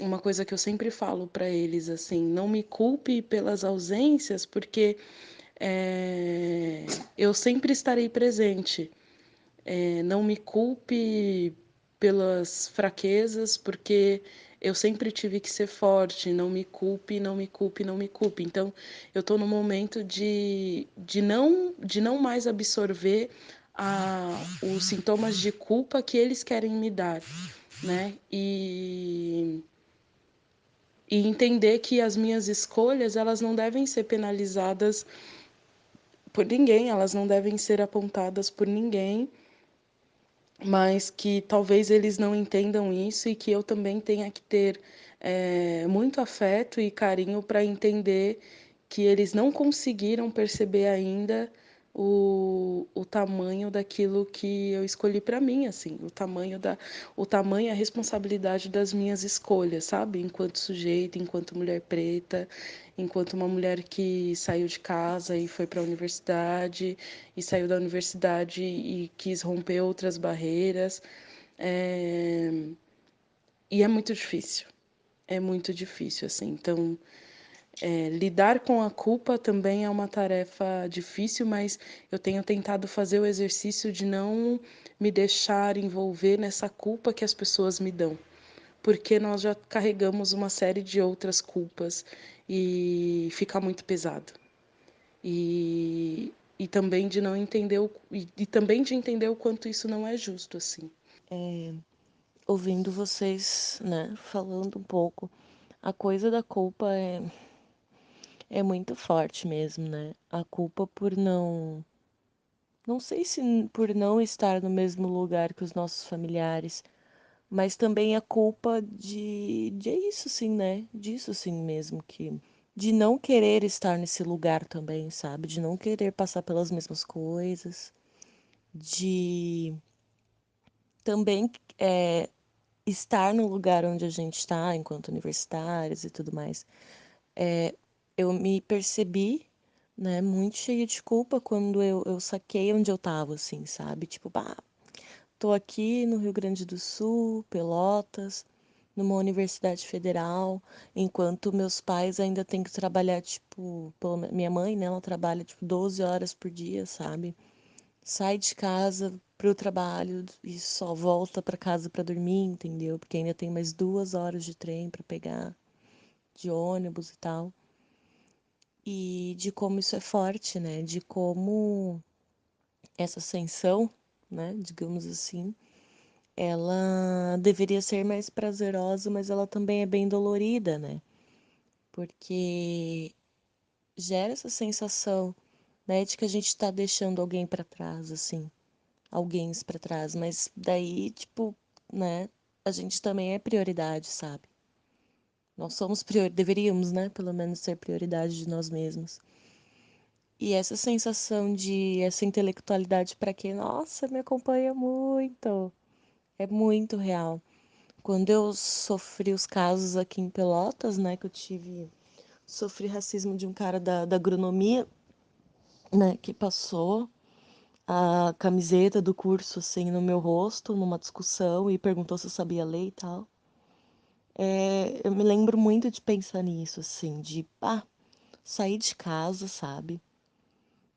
S2: uma coisa que eu sempre falo para eles, assim, não me culpe pelas ausências, porque eu sempre estarei presente. Não me culpe pelas fraquezas, porque eu sempre tive que ser forte. Não me culpe, não me culpe, não me culpe. Então, eu estou no momento de não mais absorver os sintomas de culpa que eles querem me dar, né? E entender que as minhas escolhas, elas não devem ser penalizadas por ninguém, elas não devem ser apontadas por ninguém, mas que talvez eles não entendam isso e que eu também tenha que ter muito afeto e carinho para entender que eles não conseguiram perceber ainda o tamanho daquilo que eu escolhi para mim, assim, o tamanho e a responsabilidade das minhas escolhas, sabe? Enquanto sujeito, enquanto mulher preta, enquanto uma mulher que saiu de casa e foi para a universidade, e saiu da universidade e quis romper outras barreiras. É... E é muito difícil, assim. Então, lidar com a culpa também é uma tarefa difícil, mas eu tenho tentado fazer o exercício de não me deixar envolver nessa culpa que as pessoas me dão, porque nós já carregamos uma série de outras culpas e fica muito pesado. E também de não entender e também de entender o quanto isso não é justo, assim.
S3: Ouvindo vocês, né, falando um pouco, a coisa da culpa é muito forte mesmo, né? A culpa por não sei se por não estar no mesmo lugar que os nossos familiares, mas também a culpa de isso sim, né? Disso sim mesmo, de não querer estar nesse lugar também, sabe? De não querer passar pelas mesmas coisas, de também estar no lugar onde a gente está, enquanto universitários e tudo mais. Eu me percebi, né, muito cheia de culpa quando eu saquei onde eu tava, assim, sabe? Tipo, bah, tô aqui no Rio Grande do Sul, Pelotas, numa universidade federal, enquanto meus pais ainda têm que trabalhar, tipo, minha mãe, né, ela trabalha, tipo, 12 horas por dia, sabe? Sai de casa pro trabalho e só volta para casa para dormir, entendeu? Porque ainda tem mais 2 horas de trem para pegar, de ônibus e tal. E de como isso é forte, né? De como essa ascensão, né, digamos assim, ela deveria ser mais prazerosa, mas ela também é bem dolorida, né? Porque gera essa sensação, né, de que a gente tá deixando alguém para trás, assim, alguém para trás, mas daí, tipo, né, a gente também é prioridade, sabe? Nós somos deveríamos, né, pelo menos ser prioridade de nós mesmos. E essa sensação de essa intelectualidade para quem, nossa, me acompanha muito, é muito real. Quando eu sofri os casos aqui em Pelotas, né, que eu sofri racismo de um cara da agronomia, né, que passou a camiseta do curso assim no meu rosto numa discussão e perguntou se eu sabia ler e tal. Eu me lembro muito de pensar nisso, assim, de sair de casa, sabe?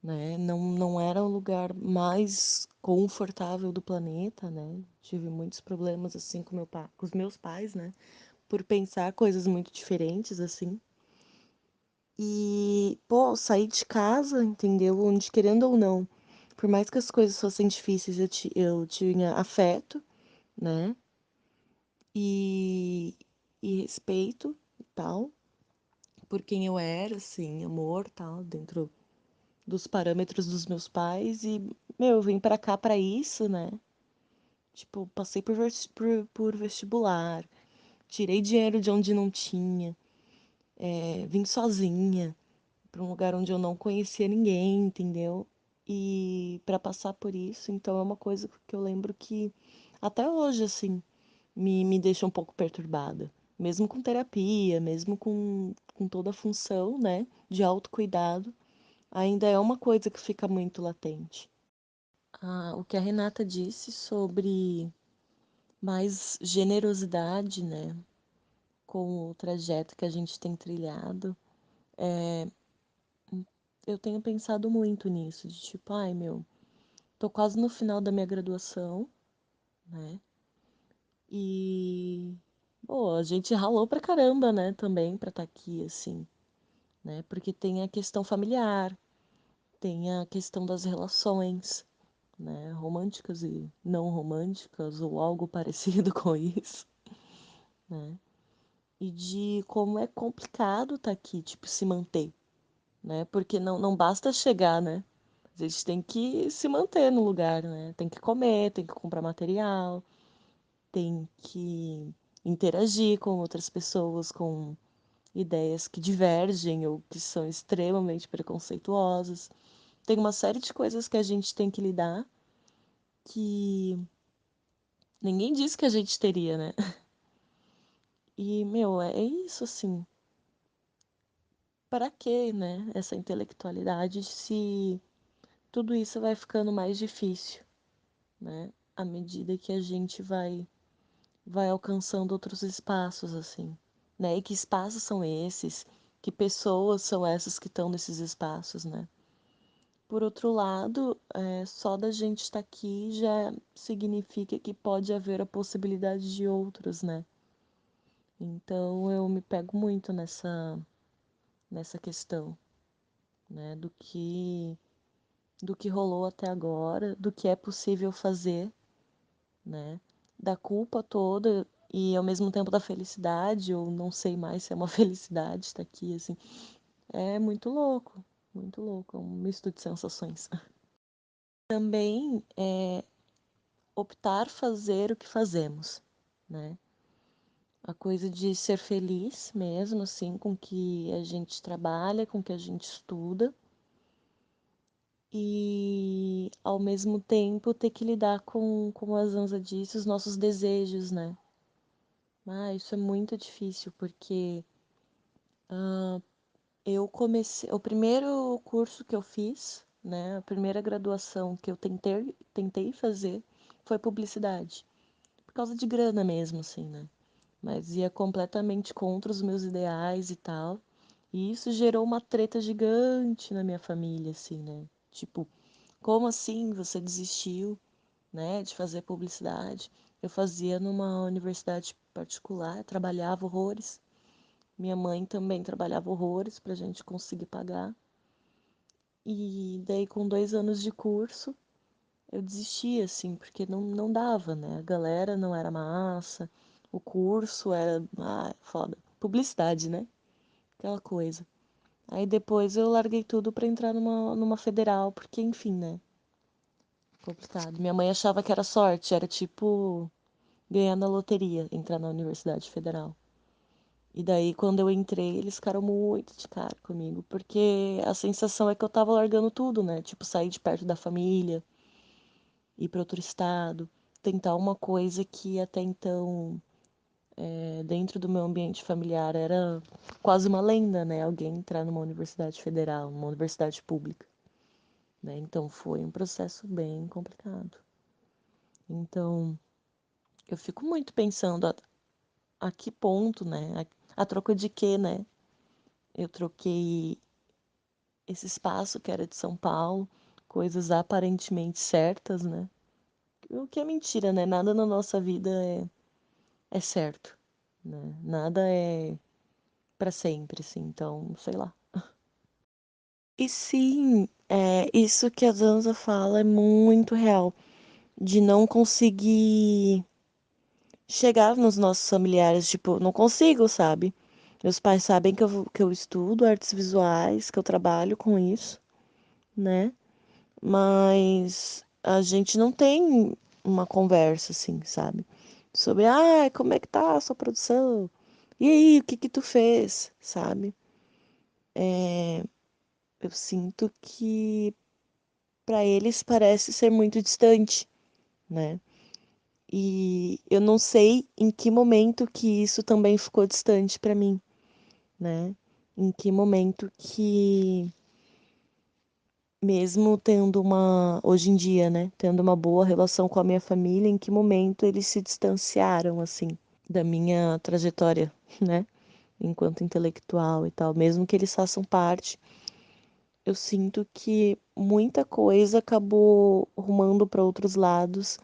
S3: né? Não era o lugar mais confortável do planeta, né? Tive muitos problemas assim com os meus pais, né? Por pensar coisas muito diferentes assim. E, pô, sair de casa, entendeu? Onde querendo ou não, por mais que as coisas fossem difíceis, eu tinha afeto, né? E, e respeito e tal, por quem eu era, assim, amor, tal, dentro dos parâmetros dos meus pais. E, meu, eu vim pra cá pra isso, né? Tipo, passei por vestibular, tirei dinheiro de onde não tinha, vim sozinha pra um lugar onde eu não conhecia ninguém, entendeu? E pra passar por isso, então é uma coisa que eu lembro que até hoje, assim, me deixa um pouco perturbada. Mesmo com terapia, mesmo com toda a função, né, de autocuidado, ainda é uma coisa que fica muito latente. Ah, o que a Renata disse sobre mais generosidade, né, com o trajeto que a gente tem trilhado, eu tenho pensado muito nisso, de tipo, ai meu, tô quase no final da minha graduação, né, e, pô, a gente ralou pra caramba, né, também pra estar aqui, assim, né, porque tem a questão familiar, tem a questão das relações, né, românticas e não românticas, ou algo parecido com isso, né? E de como é complicado estar aqui, tipo, se manter, né? Porque não basta chegar, né? A gente tem que se manter no lugar, né? Tem que comer, tem que comprar material, tem que interagir com outras pessoas com ideias que divergem ou que são extremamente preconceituosas. Tem uma série de coisas que a gente tem que lidar que ninguém disse que a gente teria, né? E, meu, é isso, assim. Para quê, né? Essa intelectualidade se tudo isso vai ficando mais difícil, né? À medida que a gente vai alcançando outros espaços, assim, né? E que espaços são esses? Que pessoas são essas que estão nesses espaços, né? Por outro lado, só da gente estar aqui já significa que pode haver a possibilidade de outros, né? Então eu me pego muito nessa questão, né? Do que rolou até agora, do que é possível fazer, né? Da culpa toda e ao mesmo tempo da felicidade, ou não sei mais se é uma felicidade estar aqui, assim. É muito louco, é um misto de sensações. Também optar fazer o que fazemos, né? A coisa de ser feliz mesmo, assim, com que a gente trabalha, com que a gente estuda, e ao mesmo tempo ter que lidar com, como a Zanza disse, os nossos desejos, né? Ah, isso é muito difícil, porque eu comecei. O primeiro curso que eu fiz, né? A primeira graduação que eu tentei fazer foi publicidade. Por causa de grana mesmo, assim, né? Mas ia completamente contra os meus ideais e tal. E isso gerou uma treta gigante na minha família, assim, né? Tipo, como assim você desistiu, né, de fazer publicidade? Eu fazia numa universidade particular, trabalhava horrores. Minha mãe também trabalhava horrores pra gente conseguir pagar. E daí, com 2 anos de curso, eu desisti, assim, porque não dava, né? A galera não era massa, o curso era, foda. Publicidade, né? Aquela coisa. Aí depois eu larguei tudo pra entrar numa federal, porque, enfim, né? Complicado. Minha mãe achava que era sorte, era tipo ganhar na loteria, entrar na Universidade Federal. E daí, quando eu entrei, eles ficaram muito de cara comigo, porque a sensação é que eu tava largando tudo, né? Tipo, sair de perto da família, ir para outro estado, tentar uma coisa que até então, dentro do meu ambiente familiar, era quase uma lenda, né? Alguém entrar numa universidade federal, numa universidade pública, né? Então, foi um processo bem complicado. Então, eu fico muito pensando a que ponto, né? A troco de quê, né? Eu troquei esse espaço que era de São Paulo, coisas aparentemente certas, né? O que é mentira, né? Nada na nossa vida é certo, né? Nada é para sempre, assim. Então, sei lá. E sim, isso que a Zanza fala é muito real, de não conseguir chegar nos nossos familiares, tipo, não consigo, sabe? Meus pais sabem que eu estudo artes visuais, que eu trabalho com isso, né? Mas a gente não tem uma conversa assim, sabe? Sobre, como é que tá a sua produção? E aí, o que que tu fez, sabe? Eu sinto que para eles parece ser muito distante, né? E eu não sei em que momento que isso também ficou distante para mim, né? Em que momento que, mesmo tendo hoje em dia, né, tendo uma boa relação com a minha família, em que momento eles se distanciaram, assim, da minha trajetória, né, enquanto intelectual e tal, mesmo que eles façam parte, eu sinto que muita coisa acabou rumando para outros lados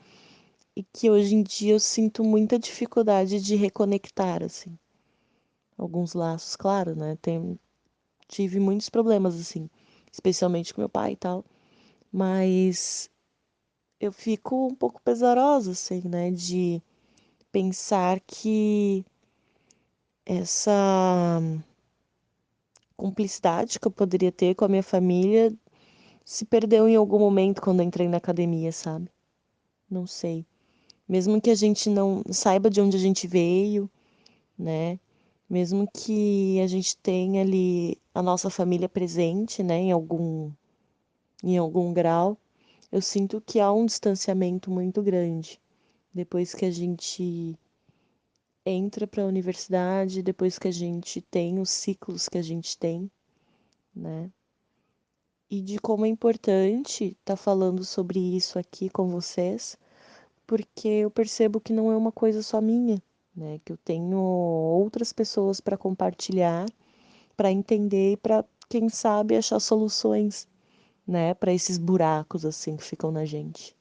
S3: e que hoje em dia eu sinto muita dificuldade de reconectar, assim, alguns laços, claro, né, tive muitos problemas, assim, especialmente com meu pai e tal, mas eu fico um pouco pesarosa, assim, né, de pensar que essa cumplicidade que eu poderia ter com a minha família se perdeu em algum momento quando eu entrei na academia, sabe? Não sei. Mesmo que a gente não saiba de onde a gente veio, né? Mesmo que a gente tenha ali a nossa família presente, né, em algum grau, eu sinto que há um distanciamento muito grande depois que a gente entra para a universidade, depois que a gente tem os ciclos que a gente tem, né? E de como é importante estar falando sobre isso aqui com vocês, porque eu percebo que não é uma coisa só minha, né? Que eu tenho outras pessoas para compartilhar, para entender e para, quem sabe, achar soluções, né? Para esses buracos assim que ficam na gente.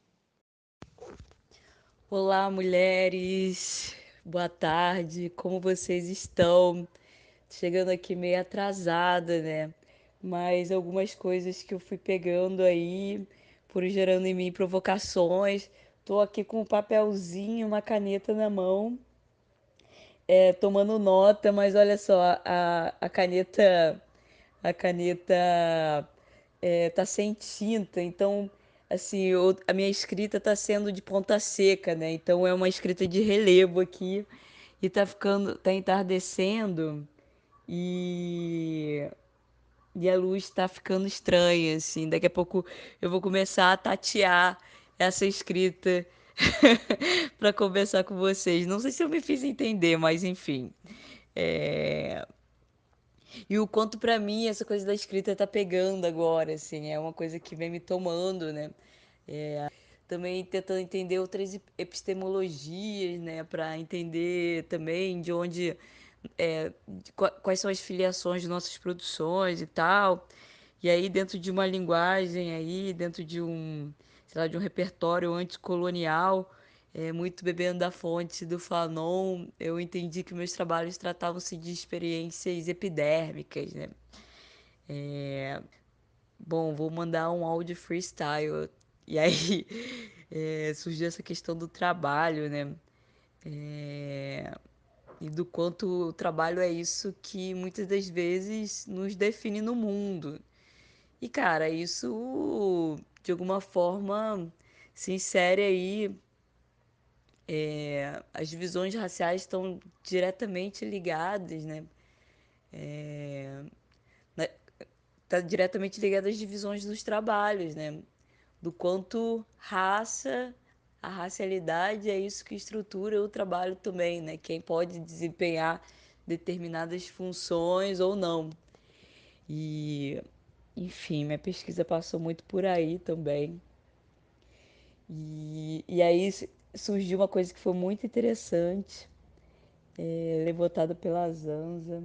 S4: Olá, mulheres. Boa tarde. Como vocês estão? Chegando aqui meio atrasada, né? Mas algumas coisas que eu fui pegando aí foram gerando em mim provocações. Tô aqui com um papelzinho, uma caneta na mão, tomando nota, mas olha só, a caneta tá sem tinta, então assim, a minha escrita tá sendo de ponta seca, né? Então é uma escrita de relevo aqui e tá entardecendo e a luz tá ficando estranha, assim. Daqui a pouco eu vou começar a tatear essa escrita para conversar com vocês. Não sei se eu me fiz entender, mas enfim. É, E o quanto pra mim essa coisa da escrita tá pegando agora, assim, é uma coisa que vem me tomando, né? Também tentando entender outras epistemologias, né, para entender também de onde, quais são as filiações de nossas produções e tal. E aí dentro de uma linguagem aí, dentro de um, sei lá, de um repertório anticolonial, muito bebendo da fonte do Fanon, eu entendi que meus trabalhos tratavam-se de experiências epidérmicas, né? Bom, vou mandar um áudio freestyle. E aí surgiu essa questão do trabalho, né? E do quanto o trabalho é isso que muitas das vezes nos define no mundo. E, cara, isso de alguma forma se insere aí. As divisões raciais estão diretamente ligadas, né? Está diretamente ligada às divisões dos trabalhos, né? Do quanto a racialidade é isso que estrutura o trabalho também, né? Quem pode desempenhar determinadas funções ou não. E, enfim, minha pesquisa passou muito por aí também. E aí surgiu uma coisa que foi muito interessante, levantada pela Zanza,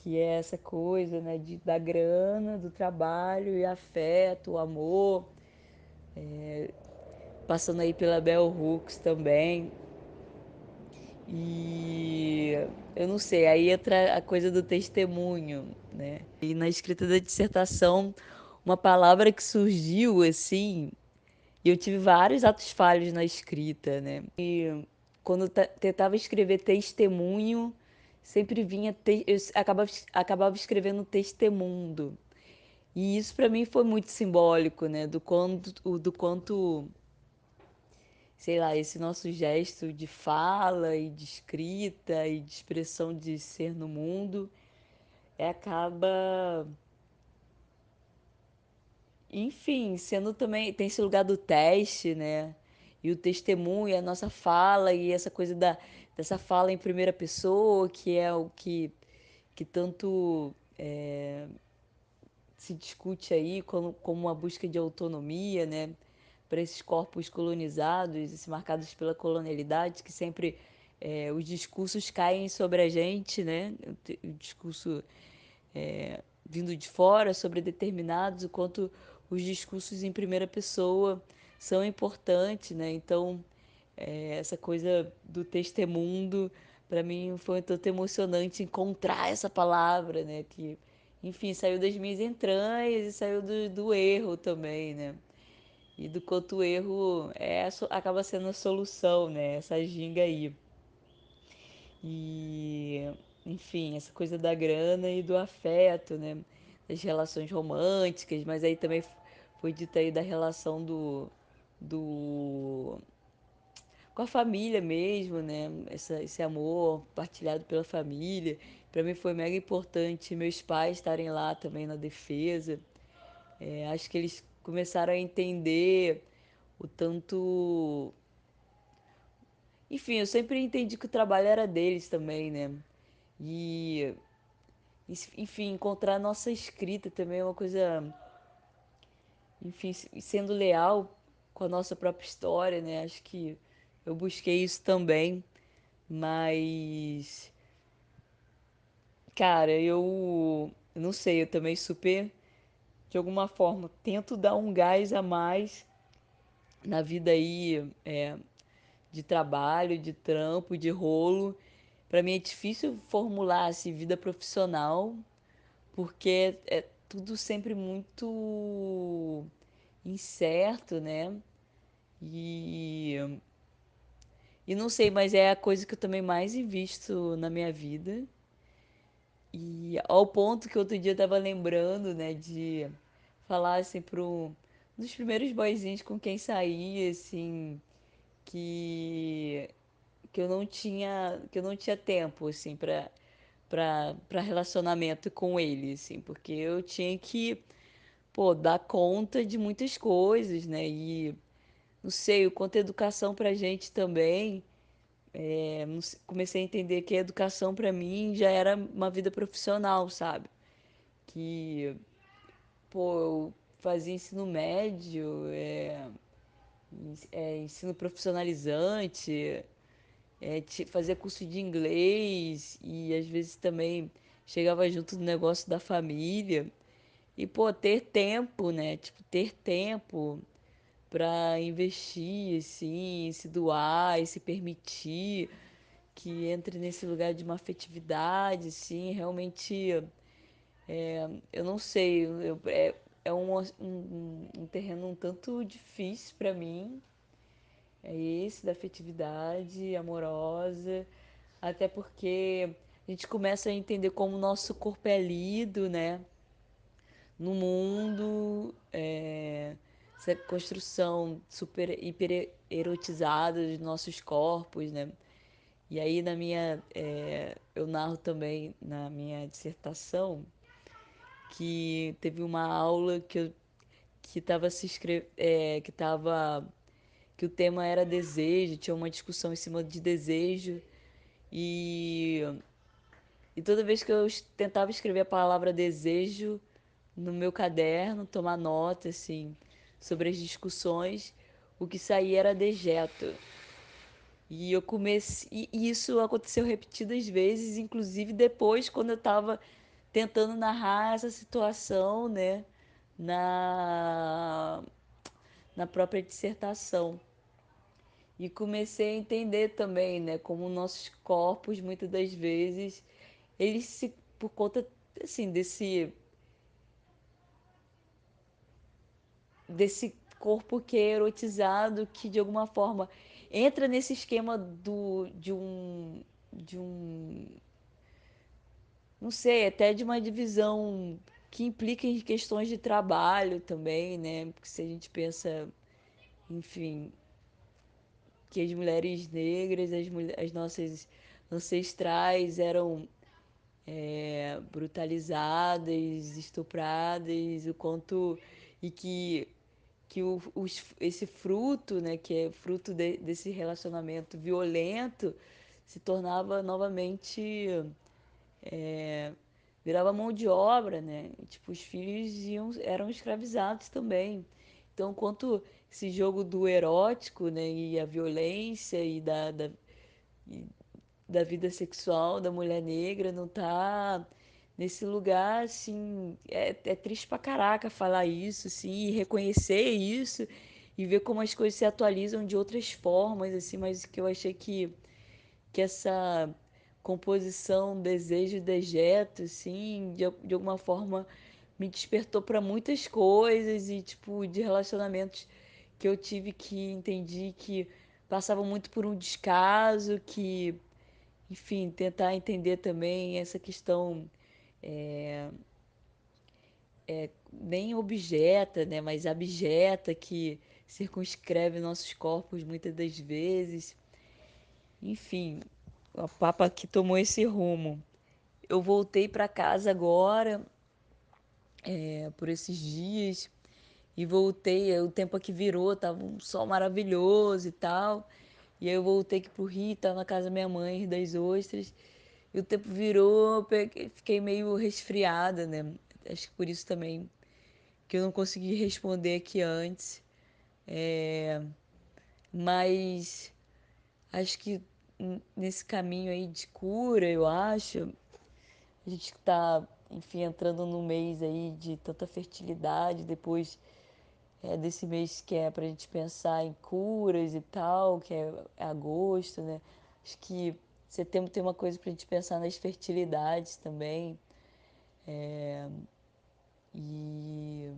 S6: que é essa coisa, né, da grana, do trabalho e afeto, o amor, passando aí pela Bell Hooks também. E eu não sei, aí entra a coisa do testemunho, né? E na escrita da dissertação, uma palavra que surgiu assim, e eu tive vários atos falhos na escrita, né? E quando eu tentava escrever testemunho, sempre vinha, eu acabava escrevendo testemundo. E isso para mim foi muito simbólico, né? Do quanto, sei lá, esse nosso gesto de fala e de escrita e de expressão de ser no mundo acaba, enfim, sendo também, tem esse lugar do teste, né? E o testemunho, a nossa fala e essa coisa dessa fala em primeira pessoa, que é o que tanto se discute aí como uma busca de autonomia, né? Para esses corpos colonizados, e marcados pela colonialidade, que sempre os discursos caem sobre a gente, né? O discurso vindo de fora sobre determinados, o quanto os discursos em primeira pessoa são importantes, né? Então, essa coisa do testemundo, para mim foi tanto emocionante encontrar essa palavra, né? Que, enfim, saiu das minhas entranhas e saiu do erro também, né? E do quanto o erro acaba sendo a solução, né? Essa ginga aí. E, enfim, essa coisa da grana e do afeto, né? Das relações românticas, mas aí também foi dito aí da relação do com a família mesmo, né? Esse amor partilhado pela família. Para mim foi mega importante meus pais estarem lá também na defesa. Acho que eles começaram a entender o tanto. Enfim, eu sempre entendi que o trabalho era deles também, né? E, enfim, encontrar a nossa escrita também é uma coisa, enfim, sendo leal com a nossa própria história, né? Acho que eu busquei isso também, mas, cara, eu não sei, eu também super, de alguma forma, tento dar um gás a mais na vida aí, de trabalho, de trampo, de rolo. Para mim é difícil formular assim, vida profissional, porque é tudo sempre muito incerto, né? E, e não sei, mas é a coisa que eu também mais invisto na minha vida. E ao ponto que outro dia eu tava lembrando, né, de falar assim um dos primeiros boyzinhos com quem saí, assim, que que eu não tinha tempo assim para relacionamento com ele, assim, porque eu tinha que, pô, dar conta de muitas coisas, né? E não sei, o quanto a educação pra gente também, não sei, comecei a entender que a educação pra mim já era uma vida profissional, sabe? Que, pô, eu fazia ensino médio, ensino profissionalizante, fazia curso de inglês e às vezes também chegava junto do negócio da família. E, pô, ter tempo, né? Tipo, ter tempo pra investir, assim, se doar e se permitir que entre nesse lugar de uma afetividade, assim, realmente, eu não sei, é um terreno um tanto difícil pra mim, é esse da afetividade amorosa, até porque a gente começa a entender como o nosso corpo é lido, né? No mundo, essa construção super hiper erotizada dos nossos corpos, né? E aí eu narro também na minha dissertação que teve uma aula que estava se escre que tava que o tema era desejo, tinha uma discussão em cima de desejo e toda vez que eu tentava escrever a palavra desejo no meu caderno, tomar nota, assim, sobre as discussões, o que saía era dejeto. E eu comecei. E isso aconteceu repetidas vezes, inclusive depois, quando eu estava tentando narrar essa situação, né, na, na própria dissertação. E comecei a entender também, né, como nossos corpos, muitas das vezes, eles se, por conta, assim, desse corpo que é erotizado, que de alguma forma entra nesse esquema de um, não sei, até de uma divisão que implica em questões de trabalho também, né? Porque se a gente pensa, enfim, que as mulheres negras, as nossas ancestrais eram brutalizadas, estupradas, o quanto e que esse fruto, né, que é fruto desse relacionamento violento, se tornava novamente virava mão de obra, né? E, tipo, os filhos eram escravizados também. Então, quanto esse jogo do erótico, né, e a violência da vida sexual da mulher negra não tá nesse lugar, assim, é triste pra caraca falar isso, assim, e reconhecer isso e ver como as coisas se atualizam de outras formas, assim, mas que eu achei que essa composição desejo e dejeto, assim, de alguma forma me despertou para muitas coisas e, tipo, de relacionamentos que eu tive que entendi que passavam muito por um descaso, que enfim, tentar entender também essa questão nem objeta, né, mas abjeta que circunscreve nossos corpos muitas das vezes. Enfim, o Papa que tomou esse rumo. Eu voltei para casa agora, por esses dias, e voltei, o tempo aqui virou, tava um sol maravilhoso e tal. E aí eu voltei aqui pro Rio, tava na casa da minha mãe, das Ostras. E o tempo virou, fiquei meio resfriada, né? Acho que por isso também que eu não consegui responder aqui antes. É, mas acho que nesse caminho aí de cura, eu acho, a gente tá, enfim, entrando no mês aí de tanta fertilidade, depois desse mês que é pra gente pensar em curas e tal, que é agosto, né? Acho que setembro tem uma coisa pra gente pensar nas fertilidades também. E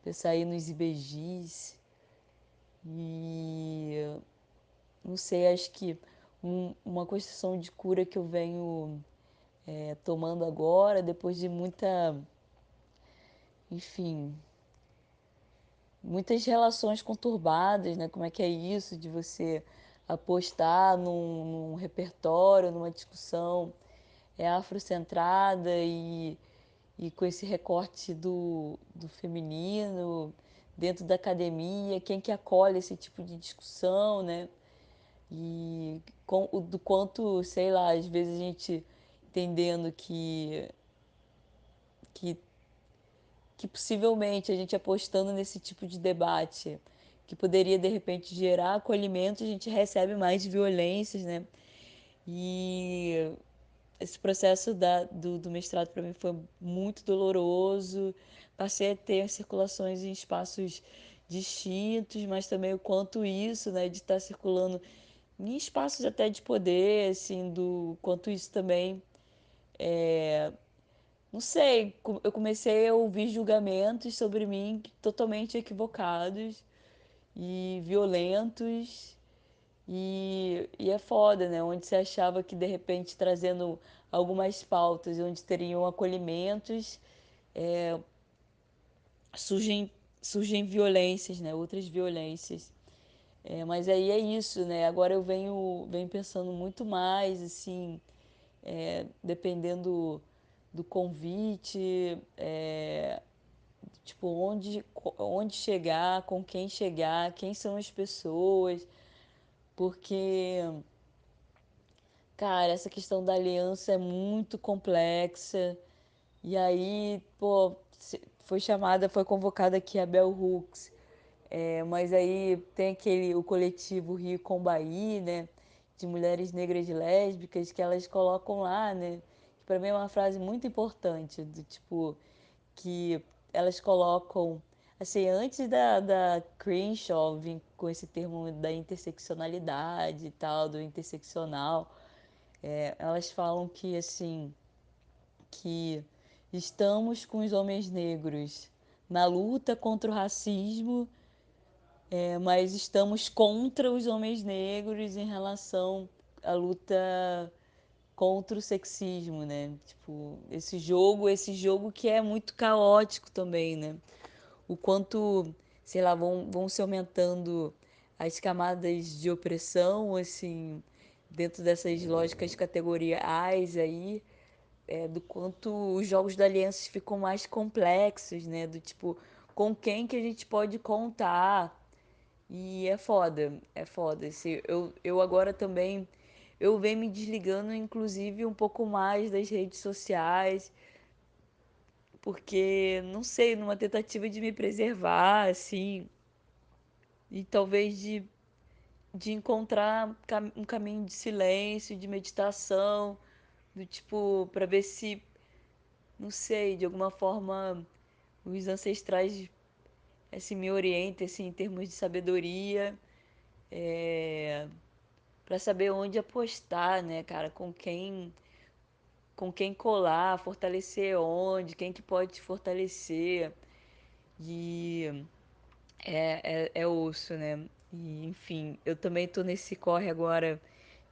S6: pensar aí nos IBGs. E não sei, acho que uma construção de cura que eu venho tomando agora, depois de muita, enfim, muitas relações conturbadas, né? Como é que é isso de você apostar num repertório, numa discussão afrocentrada e com esse recorte do feminino dentro da academia, quem que acolhe esse tipo de discussão, né? E do quanto, sei lá, às vezes a gente entendendo que, que possivelmente a gente apostando nesse tipo de debate que poderia de repente gerar acolhimento, a gente recebe mais violências, né? E esse processo do mestrado para mim foi muito doloroso. Passei a ter circulações em espaços distintos, mas também o quanto isso, né, de estar circulando em espaços até de poder, assim, do quanto isso também, não sei, eu comecei a ouvir julgamentos sobre mim totalmente equivocados e violentos e é foda, né? Onde você achava que de repente trazendo algumas pautas onde teriam acolhimentos, surgem, surgem violências, né? Outras violências. Mas aí é isso, né? Agora eu venho pensando muito mais, assim, dependendo do convite, tipo, onde chegar, com quem chegar, quem são as pessoas, porque cara, essa questão da aliança é muito complexa. E aí, pô, foi convocada aqui a Bell Hooks. Mas aí tem o coletivo Rio Combaí, né? De mulheres negras e lésbicas, que elas colocam lá, né? para mim é uma frase muito importante, do tipo, que elas colocam, assim, antes da Crenshaw vir com esse termo da interseccionalidade e tal, do interseccional, elas falam que, assim, que estamos com os homens negros na luta contra o racismo, mas estamos contra os homens negros em relação à luta contra o sexismo, né? Tipo, esse jogo que é muito caótico também, né? O quanto, sei lá, vão se aumentando as camadas de opressão, assim, dentro dessas lógicas categoriais aí, do quanto os jogos da aliança ficam mais complexos, né? Do tipo, com quem que a gente pode contar. E é foda, é foda. Eu agora também, eu venho me desligando, inclusive, um pouco mais das redes sociais, porque, não sei, numa tentativa de me preservar, assim, e talvez de encontrar um caminho de silêncio, de meditação, do tipo, para ver se, não sei, de alguma forma os ancestrais assim, me orientem assim, em termos de sabedoria, para saber onde apostar, né, cara, com quem colar, fortalecer onde, quem que pode te fortalecer. E é osso, né? E, enfim, eu também tô nesse corre agora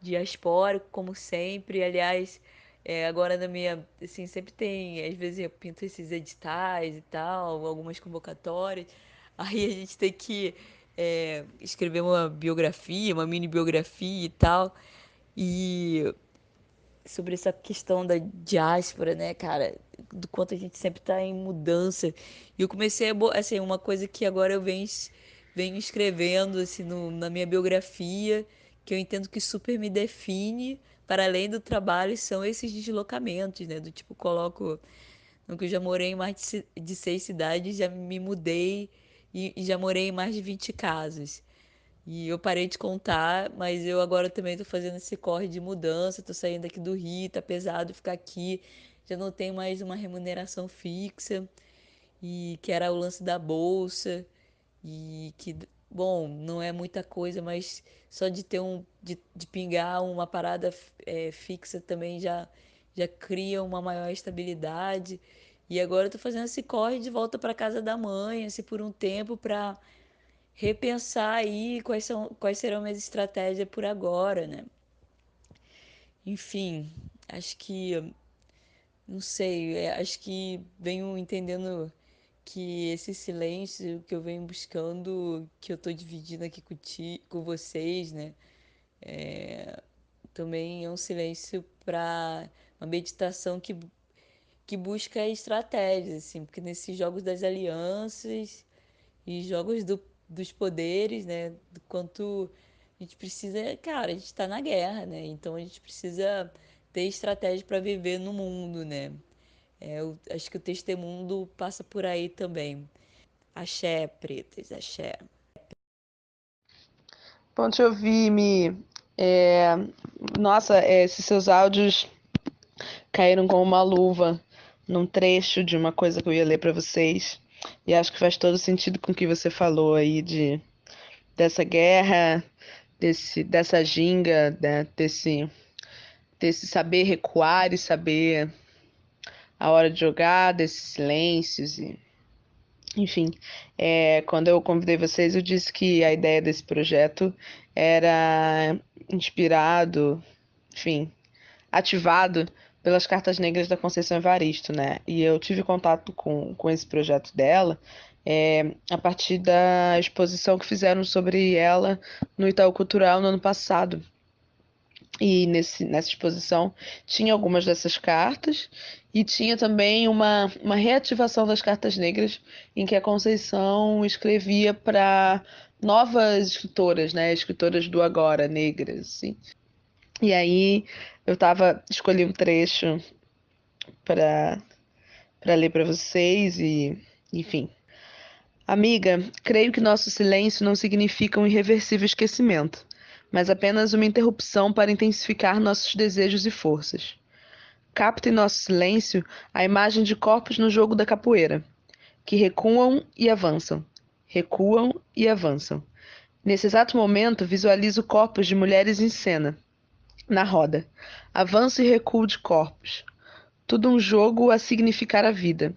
S6: diaspórico, como sempre. Aliás, agora na minha, assim, sempre tem, às vezes eu pinto esses editais e tal, algumas convocatórias. Aí a gente tem que escrever uma biografia, uma mini biografia e tal. E sobre essa questão da diáspora, né, cara? Do quanto a gente sempre tá em mudança. E eu comecei assim, uma coisa que agora eu venho escrevendo, assim, na minha biografia, que eu entendo que super me define, para além do trabalho, são esses deslocamentos, né? Do tipo, coloco, no que eu já morei em mais de 6 cidades, já me mudei e já morei em mais de 20 casas. E eu parei de contar, mas eu agora também tô fazendo esse corre de mudança, tô saindo aqui do Rio, tá pesado ficar aqui, já não tenho mais uma remuneração fixa, e que era o lance da bolsa, e que, bom, não é muita coisa, mas só de ter de pingar uma parada fixa também já cria uma maior estabilidade. E agora eu tô fazendo esse corre de volta para casa da mãe, assim, por um tempo, para repensar aí quais serão minhas estratégias por agora, né? Enfim, acho que, não sei, acho que venho entendendo que esse silêncio que eu venho buscando, que eu tô dividindo aqui com vocês, né? Também é um silêncio para uma meditação que busca estratégias, assim, porque nesses jogos das alianças e jogos dos poderes, né? Do quanto a gente precisa. Cara, a gente tá na guerra, né? Então a gente precisa ter estratégia para viver no mundo, né? Eu acho que o testemunho passa por aí também. Axé, pretas, axé.
S1: Bom te ouvir, Mi. É, Nossa, esses seus áudios caíram como uma luva num trecho de uma coisa que eu ia ler para vocês. E acho que faz todo sentido com o que você falou aí dessa guerra, dessa ginga, né, desse saber recuar e saber a hora de jogar, desses silêncios e enfim, quando eu convidei vocês, eu disse que a ideia desse projeto era inspirado, enfim, ativado pelas cartas negras da Conceição Evaristo, né? E eu tive contato com esse projeto dela a partir da exposição que fizeram sobre ela no Itaú Cultural no ano passado. E nessa exposição tinha algumas dessas cartas e tinha também uma reativação das cartas negras em que a Conceição escrevia para novas escritoras, né? Escritoras do agora, negras, assim. E aí escolhi um trecho para ler para vocês e, enfim. Amiga, creio que nosso silêncio não significa um irreversível esquecimento, mas apenas uma interrupção para intensificar nossos desejos e forças. capta em nosso silêncio a imagem de corpos no jogo da capoeira, que recuam e avançam, recuam e avançam. Nesse exato momento, visualizo corpos de mulheres em cena, na roda, avanço e recuo de corpos. Tudo um jogo a significar a vida.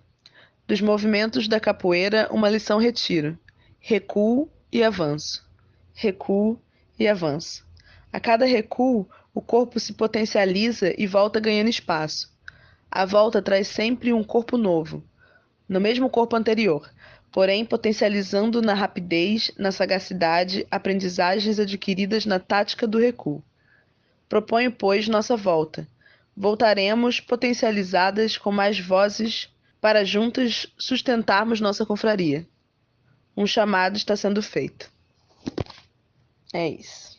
S1: Dos movimentos da capoeira, uma lição retiro. Recuo e avanço. Recuo e avanço. A cada recuo, o corpo se potencializa e volta ganhando espaço. A volta traz sempre um corpo novo, no mesmo corpo anterior, porém potencializando na rapidez, na sagacidade, aprendizagens adquiridas na tática do recuo. Proponho, pois, nossa volta. Voltaremos potencializadas com mais vozes para juntas sustentarmos nossa confraria. Um chamado está sendo feito. É isso.